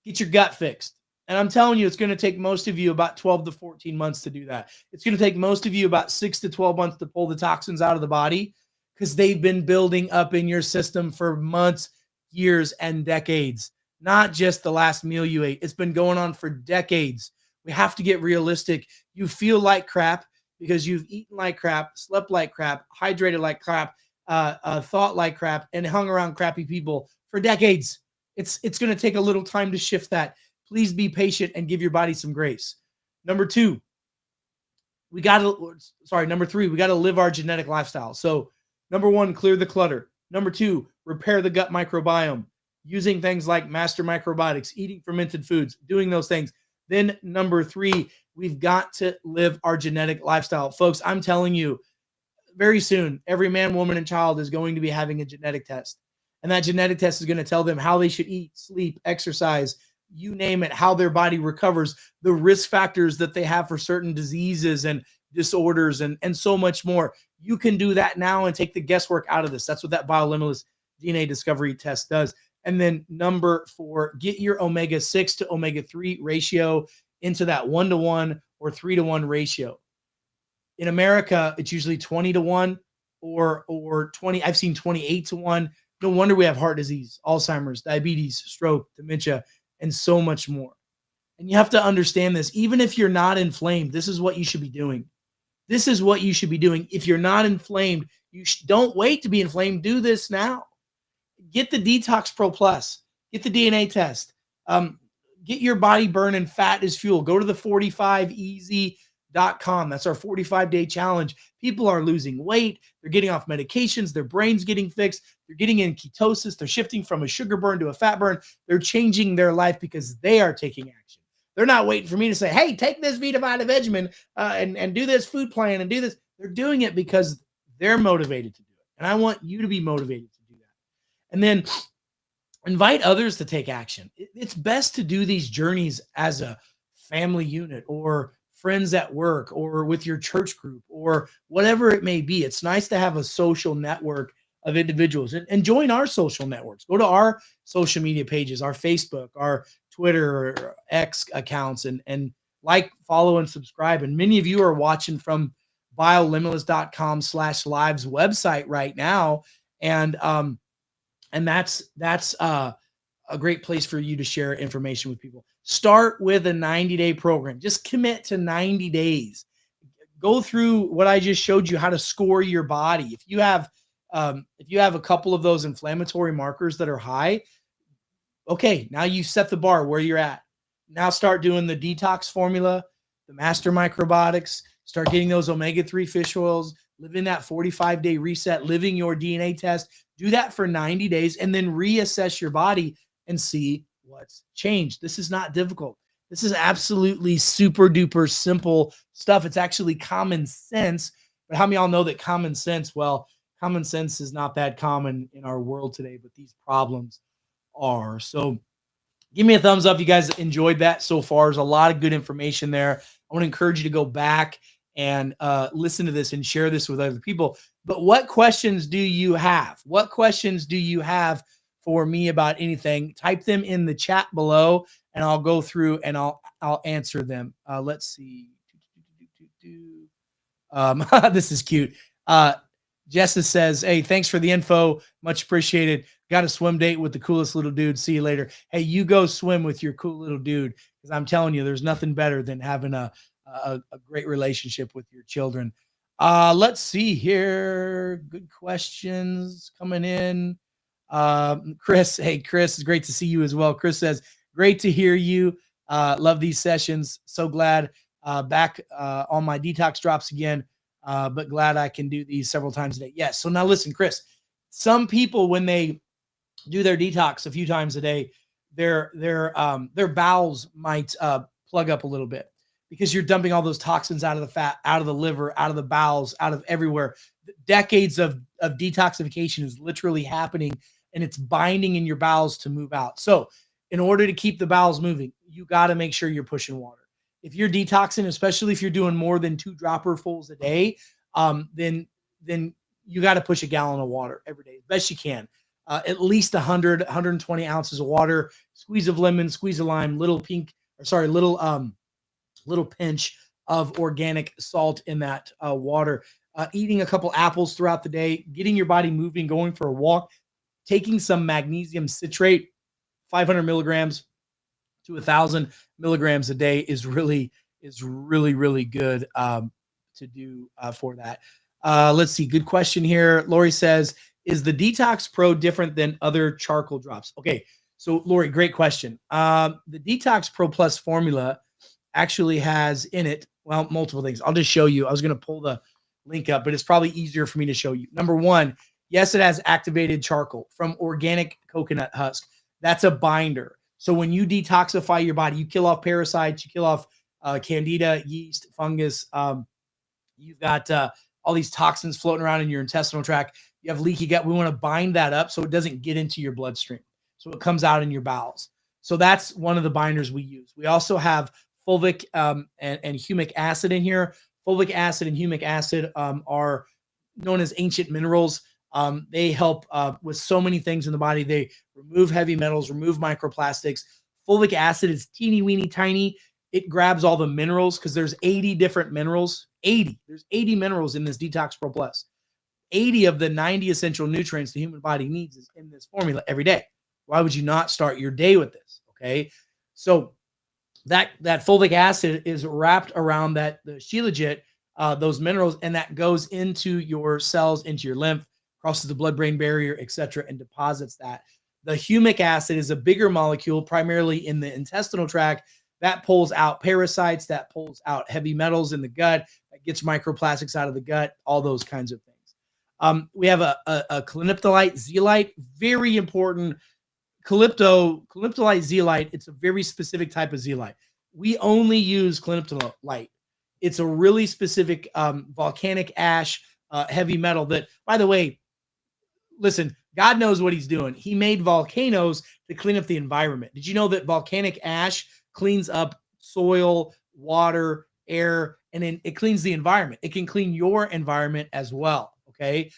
get your gut fixed. And I'm telling you, it's going to take most of you about 12 to 14 months to do that. It's going to take most of you about 6 to 12 months to pull the toxins out of the body because they've been building up in your system for months, years, and decades. Not just the last meal you ate. It's been going on for decades. We have to get realistic. You feel like crap because you've eaten like crap, slept like crap, hydrated like crap, thought like crap, and hung around crappy people for decades. It's going to take a little time to shift that. Please be patient and give your body some grace. Number three, we got to live our genetic lifestyle. So number one, clear the clutter. Number two, repair the gut microbiome using things like Master Microbiotics, eating fermented foods, doing those things. Then number three, we've got to live our genetic lifestyle. Folks, I'm telling you, very soon, every man, woman, and child is going to be having a genetic test. And that genetic test is going to tell them how they should eat, sleep, exercise, you name it, how their body recovers, the risk factors that they have for certain diseases and disorders, and so much more. You can do that now and take the guesswork out of this. That's what that BioLimitless DNA discovery test does. And then number four, get your omega-6 to omega-3 ratio into that 1-to-1 or 3-to-1 ratio. In America, it's usually 20-to-1 or 20. I've seen 28-to-1. No wonder we have heart disease, Alzheimer's, diabetes, stroke, dementia, and so much more. And you have to understand this. Even if you're not inflamed, this is what you should be doing. This is what you should be doing. If you're not inflamed, don't wait to be inflamed. Do this now. Get the Detox Pro Plus. Get the DNA test. Get your body burning fat as fuel. Go to the 45easy.com. That's our 45-day challenge. People are losing weight. They're getting off medications. Their brain's getting fixed. They're getting in ketosis. They're shifting from a sugar burn to a fat burn. They're changing their life because they are taking action. They're not waiting for me to say, hey, take this Vita Vita Vegemin and do this food plan and do this. They're doing it because they're motivated to do it. And I want you to be motivated to do that. And then invite others to take action. It's best to do these journeys as a family unit or friends at work or with your church group or whatever it may be. It's nice to have a social network of individuals and join our social networks. Go to our social media pages, our Facebook, our Twitter, or X accounts, and like, follow, and subscribe. And many of you are watching from biolimitless.com/lives website right now. And that's a great place for you to share information with people. Start with a 90-day program. Just commit to 90 days. Go through what I just showed you, how to score your body. If you have a couple of those inflammatory markers that are high, okay, now you set the bar where you're at. Now start doing the detox formula, the Master Microbiotics, start getting those omega-3 fish oils, living that 45-day reset, living your DNA test. Do that for 90 days and then reassess your body and see what's changed. This is not difficult. This is absolutely super duper simple stuff. It's actually common sense. But how many of y'all know that common sense is not that common in our world today, but these problems are. So Give me a thumbs up if you guys enjoyed that so far. There's a lot of good information there. I want to encourage you to go back and listen to this and share this with other people. But what questions do you have? What questions do you have for me about anything? Type them in the chat below, and I'll go through and I'll answer them. Let's see. This is cute. Jessa says, hey, thanks for the info. Much appreciated. Got a swim date with the coolest little dude. See you later. Hey, you go swim with your cool little dude, because I'm telling you, there's nothing better than having a great relationship with your children. Let's see here. Good questions coming in. Chris, hey, Chris, it's great to see you as well. Chris says, great to hear you. Love these sessions. So glad back on my detox drops again. But glad I can do these several times a day. Yes. So now listen, Chris, some people, when they do their detox a few times a day, their bowels might plug up a little bit, because you're dumping all those toxins out of the fat, out of the liver, out of the bowels, out of everywhere. Decades of detoxification is literally happening, and it's binding in your bowels to move out. So in order to keep the bowels moving, you got to make sure you're pushing water. If you're detoxing, especially if you're doing more than 2 dropper fulls a day, then you got to push a gallon of water every day, as best you can. At least 120 ounces of water, squeeze of lemon, squeeze of lime, little pinch of organic salt in that water. Eating a couple apples throughout the day, getting your body moving, going for a walk, taking some magnesium citrate, 500 milligrams to 1,000 milligrams a day is really good to do for that. Let's see. Good question here. Lori says, is the Detox Pro different than other charcoal drops? Okay. So Lori, great question. The Detox Pro Plus formula actually has in it, well, multiple things. I'll just show you. I was going to pull the link up, but it's probably easier for me to show you. Number one, yes, it has activated charcoal from organic coconut husk. That's a binder. So when you detoxify your body, you kill off parasites, you kill off candida, yeast, fungus. You've got all these toxins floating around in your intestinal tract. You have leaky gut. We want to bind that up so it doesn't get into your bloodstream, so it comes out in your bowels. So that's one of the binders we use. We also have fulvic and humic acid in here. Fulvic acid and humic acid are known as ancient minerals. They help with so many things in the body. They remove heavy metals, remove microplastics. Fulvic acid is teeny weeny tiny. It grabs all the minerals, because there's 80 different minerals. There's 80 minerals in this Detox Pro Plus. 80 of the 90 essential nutrients the human body needs is in this formula every day. Why would you not start your day with this? Okay. So that fulvic acid is wrapped around the Shilajit, those minerals, and that goes into your cells, into your lymph, crosses the blood-brain barrier, etc., and deposits that. The humic acid is a bigger molecule, primarily in the intestinal tract, that pulls out parasites, that pulls out heavy metals in the gut, that gets microplastics out of the gut, all those kinds of things. We have a calyptolite zeolite, very important. Calyptolite zeolite, it's a very specific type of zeolite. We only use calyptolite. It's a really specific volcanic ash, heavy metal that, by the way, listen, God knows what he's doing. He made volcanoes to clean up the environment. Did you know that volcanic ash cleans up soil, water, air, and then it cleans the environment? It can clean your environment as well. Okay.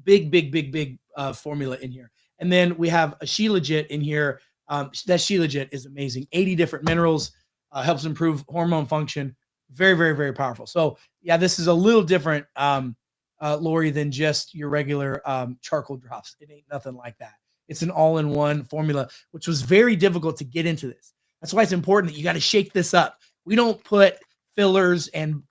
Big formula in here. And then we have a Shilajit in here. That Shilajit is amazing. 80 different minerals, helps improve hormone function. Very, very, very powerful. So yeah, this is a little different, Lori, than just your regular charcoal drops. It ain't nothing like that. It's an all-in-one formula, which was very difficult to get into this. That's why it's important that you got to shake this up. We don't put fillers and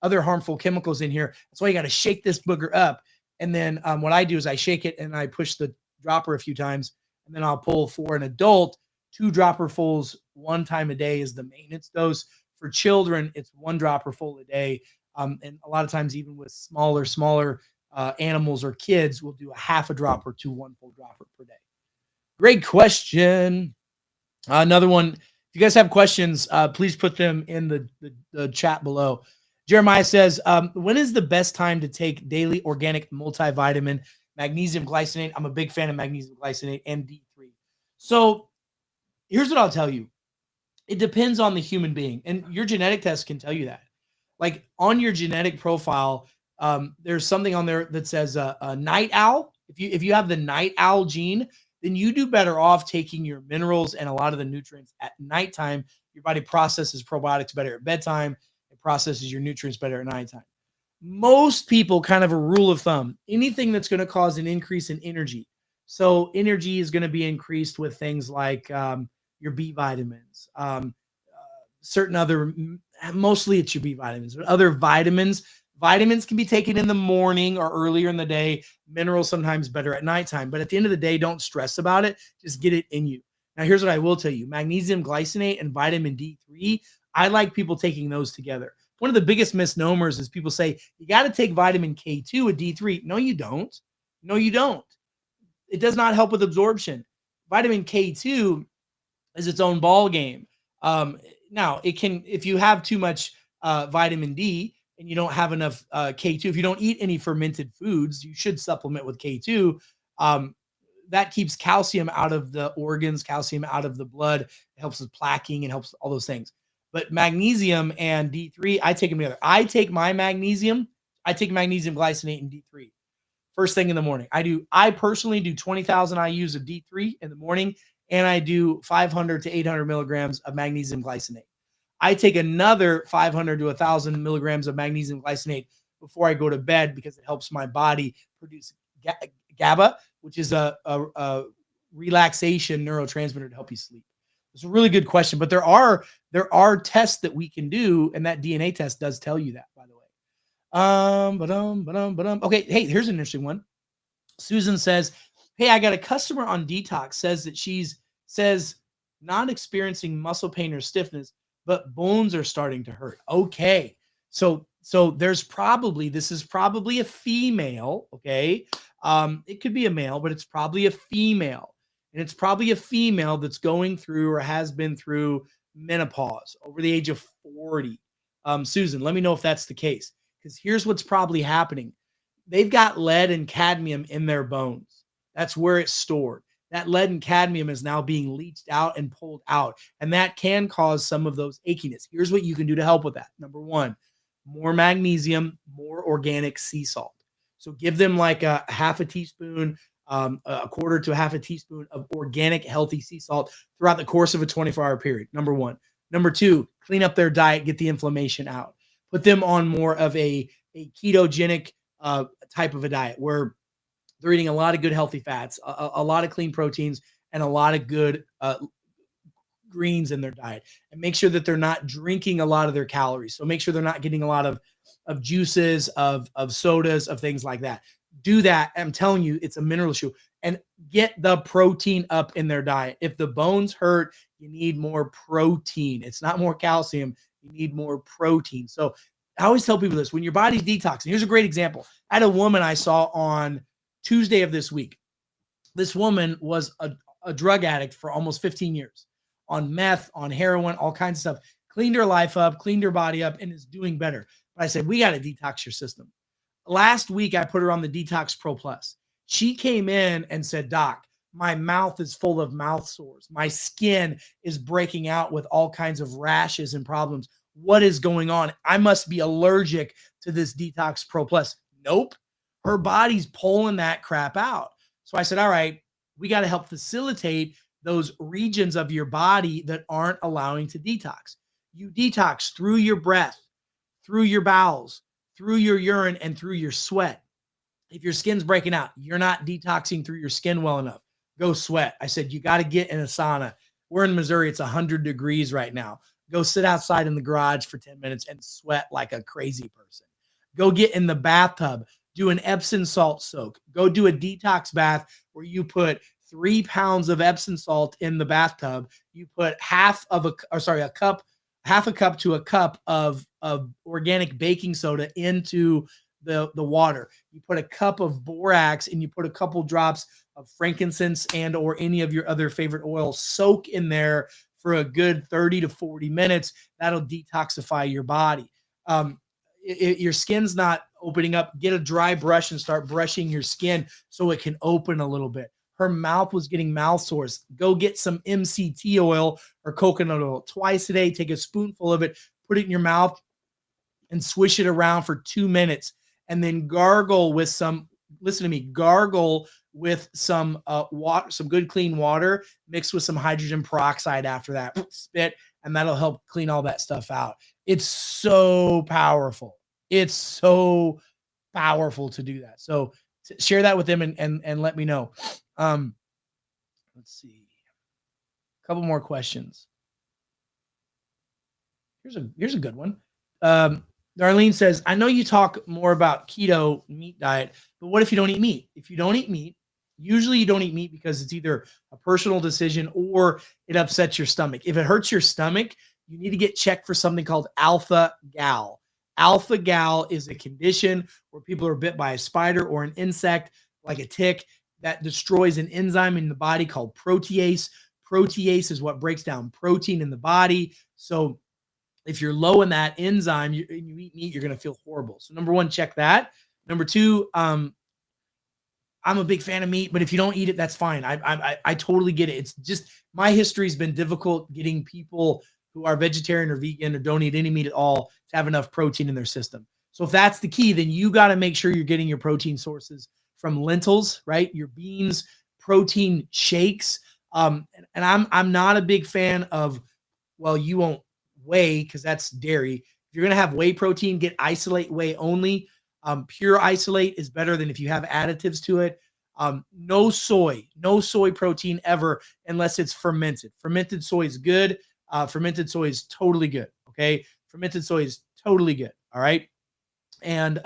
other harmful chemicals in here. That's why you got to shake this booger up. And then what I do is I shake it and I push the dropper a few times, and then I'll pull. For an adult, 2 dropper fulls 1 time a day is the maintenance dose. For children, it's 1 dropper full a day. And a lot of times, even with smaller animals or kids, we'll do a half a dropper to 1 full dropper per day. Great question. Another one. If you guys have questions, please put them in the chat below. Jeremiah says, when is the best time to take daily organic multivitamin, magnesium glycinate? I'm a big fan of magnesium glycinate and D3. So here's what I'll tell you. It depends on the human being, and your genetic test can tell you that. Like on your genetic profile, there's something on there that says a night owl. If you have the night owl gene, then you do better off taking your minerals and a lot of the nutrients at nighttime. Your body processes probiotics better at bedtime. It processes your nutrients better at nighttime. Most people, kind of a rule of thumb, anything that's going to cause an increase in energy. So energy is going to be increased with things like your B vitamins, certain other, mostly it's your B vitamins, but other vitamins. Vitamins can be taken in the morning or earlier in the day. Minerals sometimes better at nighttime. But at the end of the day, don't stress about it. Just get it in you. Now, here's what I will tell you: magnesium glycinate and vitamin D3. I like people taking those together. One of the biggest misnomers is people say you got to take vitamin K2 and D3. No, you don't. No, you don't. It does not help with absorption. Vitamin K2 is its own ball game. Now, it can, if you have too much vitamin D and you don't have enough K2, if you don't eat any fermented foods, you should supplement with K2. That keeps calcium out of the organs, calcium out of the blood. It helps with plaquing and helps all those things. But magnesium and D3, I take them together. I take magnesium glycinate and D3 first thing in the morning. I personally do 20,000 IUs of D3 in the morning, and I do 500 to 800 milligrams of magnesium glycinate. I take another 500 to 1,000 milligrams of magnesium glycinate before I go to bed because it helps my body produce GABA, which is a relaxation neurotransmitter to help you sleep. It's a really good question, but there are tests that we can do, and that DNA test does tell you that, by the way. Okay, hey, here's an interesting one. Susan says, hey, I got a customer on detox, says not experiencing muscle pain or stiffness, but bones are starting to hurt. Okay. So this is probably a female. Okay. It could be a male, but it's probably a female. And it's probably a female that's going through or has been through menopause over the age of 40. Susan, let me know if that's the case. Because here's what's probably happening. They've got lead and cadmium in their bones. That's where it's stored. That lead and cadmium is now being leached out and pulled out. And that can cause some of those achiness. Here's what you can do to help with that. Number one, more magnesium, more organic sea salt. So give them like a half a teaspoon, a quarter to a half a teaspoon of organic, healthy sea salt throughout the course of a 24-hour period. Number one. Number two, clean up their diet, get the inflammation out. Put them on more of a ketogenic type of a diet where they're eating a lot of good healthy fats, a lot of clean proteins, and a lot of good greens in their diet. And make sure that they're not drinking a lot of their calories. So make sure they're not getting a lot of juices, of sodas, of things like that. Do that. I'm telling you, it's a mineral issue. And get the protein up in their diet. If the bones hurt, you need more protein. It's not more calcium. You need more protein. So I always tell people this: when your body's detoxing, here's a great example. I had a woman I saw on Tuesday of this week. This woman was a drug addict for almost 15 years on meth, on heroin, all kinds of stuff. Cleaned her life up, cleaned her body up, and is doing better. But I said, we got to detox your system. Last week, I put her on the Detox Pro Plus. She came in and said, Doc, my mouth is full of mouth sores. My skin is breaking out with all kinds of rashes and problems. What is going on? I must be allergic to this Detox Pro Plus. Nope. Her body's pulling that crap out. So I said, all right, we got to help facilitate those regions of your body that aren't allowing to detox. You detox through your breath, through your bowels, through your urine, and through your sweat. If your skin's breaking out, you're not detoxing through your skin well enough. Go sweat. I said, you got to get in a sauna. We're in Missouri. It's 100 degrees right now. Go sit outside in the garage for 10 minutes and sweat like a crazy person. Go get in the bathtub. Do an Epsom salt soak. Go do a detox bath where you put 3 pounds of Epsom salt in the bathtub. You put half a cup to a cup of organic baking soda into the water. You put a cup of borax and you put a couple drops of frankincense and or any of your other favorite oils. Soak in there for a good 30 to 40 minutes. That'll detoxify your body. Your skin's not opening up. Get a dry brush and start brushing your skin so it can open a little bit. her mouth was getting mouth sores. Go get some MCT oil or coconut oil twice a day. Take a spoonful of it, put it in your mouth, and swish it around for 2 minutes. And then gargle with some, listen to me, gargle with some water, some good clean water mixed with some hydrogen peroxide after that. Spit, and that'll help clean all that stuff out. It's so powerful. It's so powerful to do that. So share that with them and let me know. Let's see. A couple more questions. Here's a good one. Darlene says, I know you talk more about keto meat diet, but what if you don't eat meat? If you don't eat meat, usually you don't eat meat because it's either a personal decision or it upsets your stomach. If it hurts your stomach, you need to get checked for something called alpha gal. Alpha gal is a condition where people are bit by a spider or an insect, like a tick, that destroys an enzyme in the body called protease. Protease is what breaks down protein in the body. So if you're low in that enzyme, you eat meat, you're going to feel horrible. So number one, check that. Number two, I'm a big fan of meat, but if you don't eat it, that's fine. I totally get it. It's just my history has been difficult getting people who are vegetarian or vegan or don't eat any meat at all to have enough protein in their system. So if that's the key, then you got to make sure you're getting your protein sources from lentils, right? Your beans, protein shakes. And I'm not a big fan of, well, you won't whey because that's dairy. If you're going to have whey protein, get isolate whey only. Pure isolate is better than if you have additives to it. No soy protein ever unless it's fermented. Fermented soy is good. Fermented soy is totally good. Okay. Fermented soy is totally good. All right. And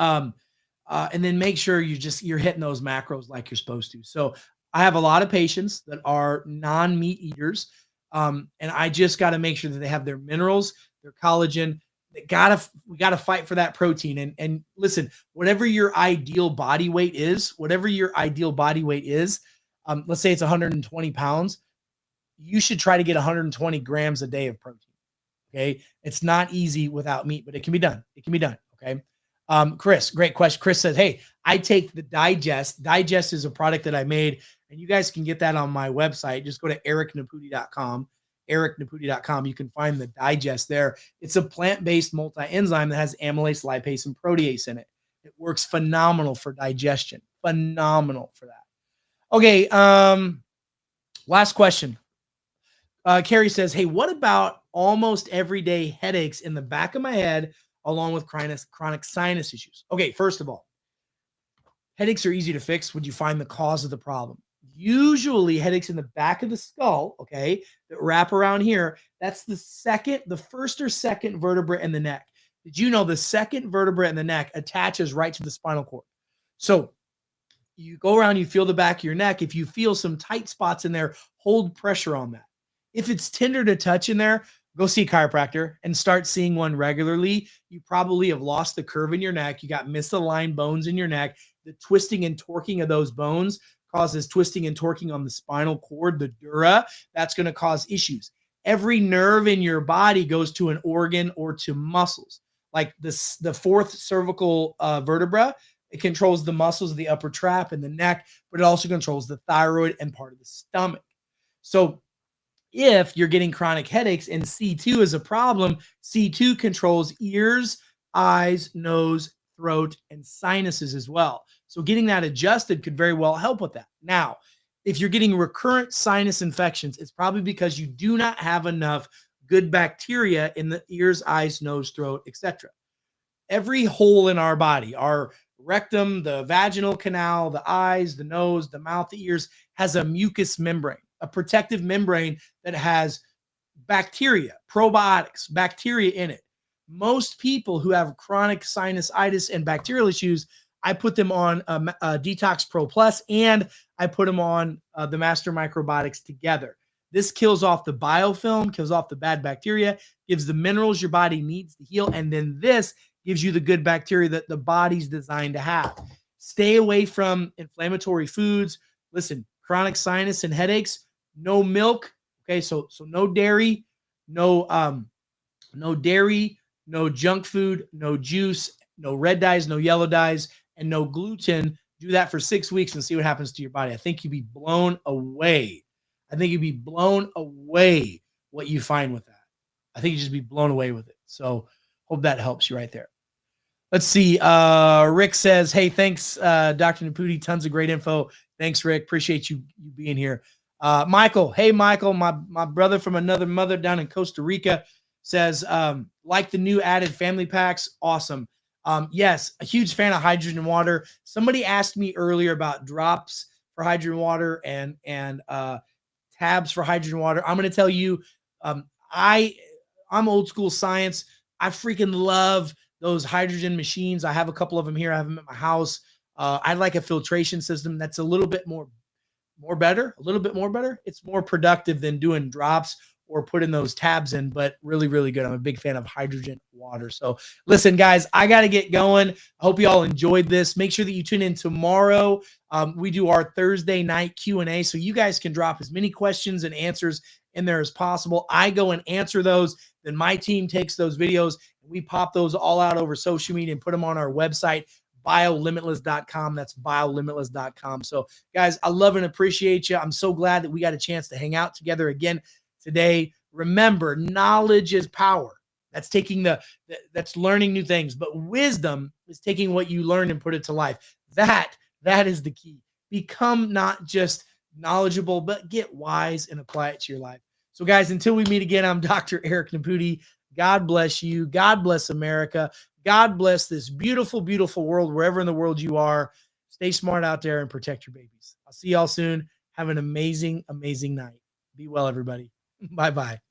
then make sure you're hitting those macros like you're supposed to. So I have a lot of patients that are non-meat eaters. And I just got to make sure that they have their minerals, their collagen. We got to fight for that protein. And listen, whatever your ideal body weight is, let's say it's 120 pounds, you should try to get 120 grams a day of protein. Okay. It's not easy without meat, but it can be done. Okay. Chris, great question. Chris says, hey, I take the Digest. Digest is a product that I made, and you guys can get that on my website. Just go to ericnaputi.com. ericnaputi.com. You can find the Digest there. It's a plant-based multi-enzyme that has amylase, lipase, and protease in it. It works phenomenal for digestion. Phenomenal for that. Okay. Last question. Carrie says, hey, what about almost everyday headaches in the back of my head along with chronic sinus issues? Okay, first of all, headaches are easy to fix when you find the cause of the problem. Usually headaches in the back of the skull, okay, that wrap around here, that's the first or second vertebra in the neck. Did you know the second vertebra in the neck attaches right to the spinal cord? So you go around, you feel the back of your neck. If you feel some tight spots in there, hold pressure on that. If it's tender to touch in there, go see a chiropractor and start seeing one regularly. You probably have lost the curve in your neck. You got misaligned bones in your neck. The twisting and torquing of those bones causes twisting and torquing on the spinal cord, the dura. That's going to cause issues. Every nerve in your body goes to an organ or to muscles. Like the fourth cervical vertebra, it controls the muscles of the upper trap and the neck, but it also controls the thyroid and part of the stomach. So if you're getting chronic headaches and C2 is a problem, C2 controls ears, eyes, nose, throat, and sinuses as well. So getting that adjusted could very well help with that. Now, if you're getting recurrent sinus infections, it's probably because you do not have enough good bacteria in the ears, eyes, nose, throat, etc. Every hole in our body, our rectum, the vaginal canal, the eyes, the nose, the mouth, the ears, has a mucous membrane, a protective membrane that has bacteria, probiotics, bacteria in it. Most people who have chronic sinusitis and bacterial issues, I put them on Detox Pro Plus, and I put them on the Master Microbiotics together. This kills off the biofilm, kills off the bad bacteria, gives the minerals your body needs to heal, and then this gives you the good bacteria that the body's designed to have. Stay away from inflammatory foods. Listen, chronic sinus and headaches, no milk. Okay, so no dairy, no dairy, no junk food, no juice, no red dyes, no yellow dyes, and no gluten. Do that for 6 weeks and see what happens to your body. I think you'd be blown away. I think you'd be blown away what you find with that. I think you'd just be blown away with it. So hope that helps you right there. Let's see. Rick says, hey, thanks, Dr. Naputi. Tons of great info. Thanks, Rick. Appreciate you being here. Michael, hey, Michael, my brother from another mother down in Costa Rica says, like the new added family packs. Awesome. Yes, a huge fan of hydrogen water. Somebody asked me earlier about drops for hydrogen water and tabs for hydrogen water. I'm going to tell you, I'm old school science. I freaking love those hydrogen machines. I have a couple of them here. I have them at my house. I like a filtration system that's a little bit more better. It's more productive than doing drops or putting those tabs in, but really, really good. I'm a big fan of hydrogen water. So listen, guys, I got to get going. I hope you all enjoyed this. Make sure that you tune in tomorrow. We do our Thursday night Q&A, so you guys can drop as many questions and answers in there as possible. I go and answer those. Then my team takes those videos and we pop those all out over social media and put them on our website, biolimitless.com. That's biolimitless.com. So guys, I love and appreciate you. I'm so glad that we got a chance to hang out together again today. Remember, knowledge is power. That's that's learning new things, but wisdom is taking what you learn and put it to life. That is the key. Become not just knowledgeable, but get wise and apply it to your life. So guys, until we meet again, I'm Dr. Eric Naputi. God bless you. God bless America. God bless this beautiful, beautiful world, wherever in the world you are. Stay smart out there and protect your babies. I'll see y'all soon. Have an amazing, amazing night. Be well, everybody. Bye-bye.